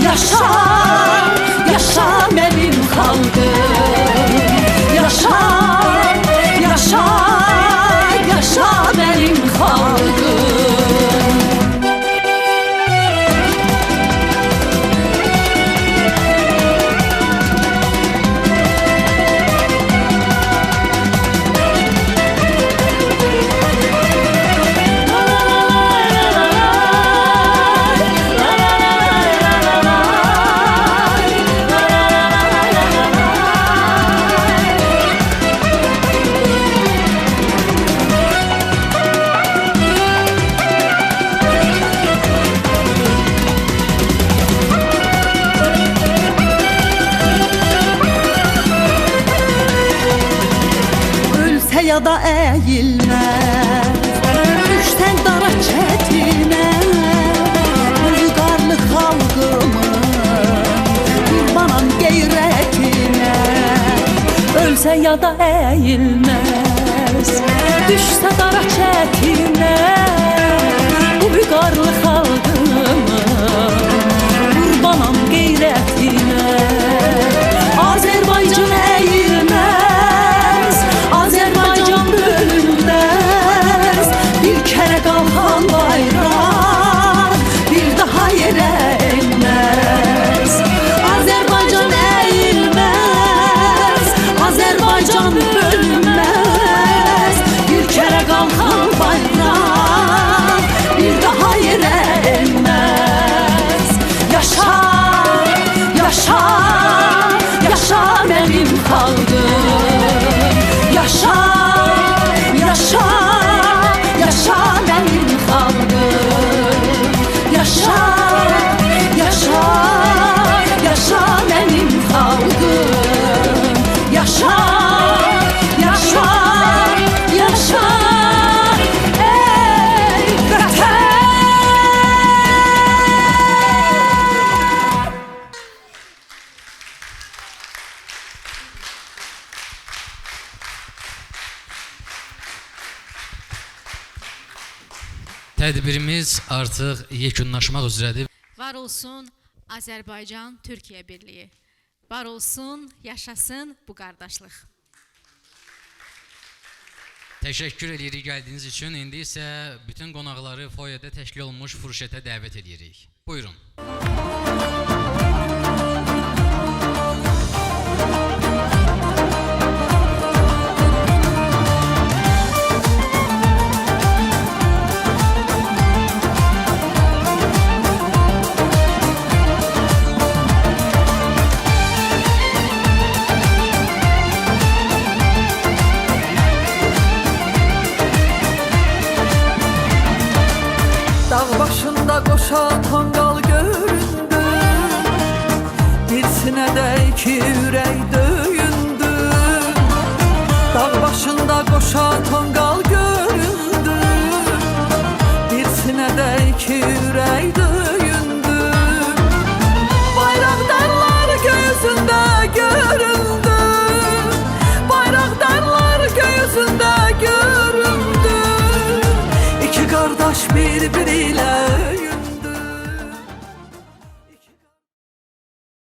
yaşa yaşa mənim xalqım yaşa, yaşa, yaşa benim xalqım. Ya da eğilmez düşsen dara çetine Rüzgarlı xalqımın kurbanam qeyrətinə ölsə ya da eğilmez düşsə dara çetinə Rüzgarlı xalqımın kurbanam qeyrətinə Azərbaycan eğilmez Azərbaycan bölünməz bir kere qalxan bayraq bir daha yerə enməz Azərbaycan əyilməz Azərbaycan bölünməz bir kere qalxan bayraq bir daha yerə enməz yaşa yaşa yaşa mənim xalqım yaşa yaşa yaşa benim xalqım yaşa yaşa yaşa benim xalqım yaşa yaşa yaşa ey vətən Tədbirimiz artıq yekunlaşmaq üzrədir. Var olsun Azərbaycan Türkiyə birliyi. Var olsun, yaşasın bu qardaşlıq. Təşəkkür edirik gəldiyiniz üçün. İndi isə bütün qonaqları foyədə təşkil olunmuş furşətə dəvət edirik. Buyurun. qoşa tonqal göründü, bir sinədə iki ürək döyündü. Dağ başında qoşa tonqal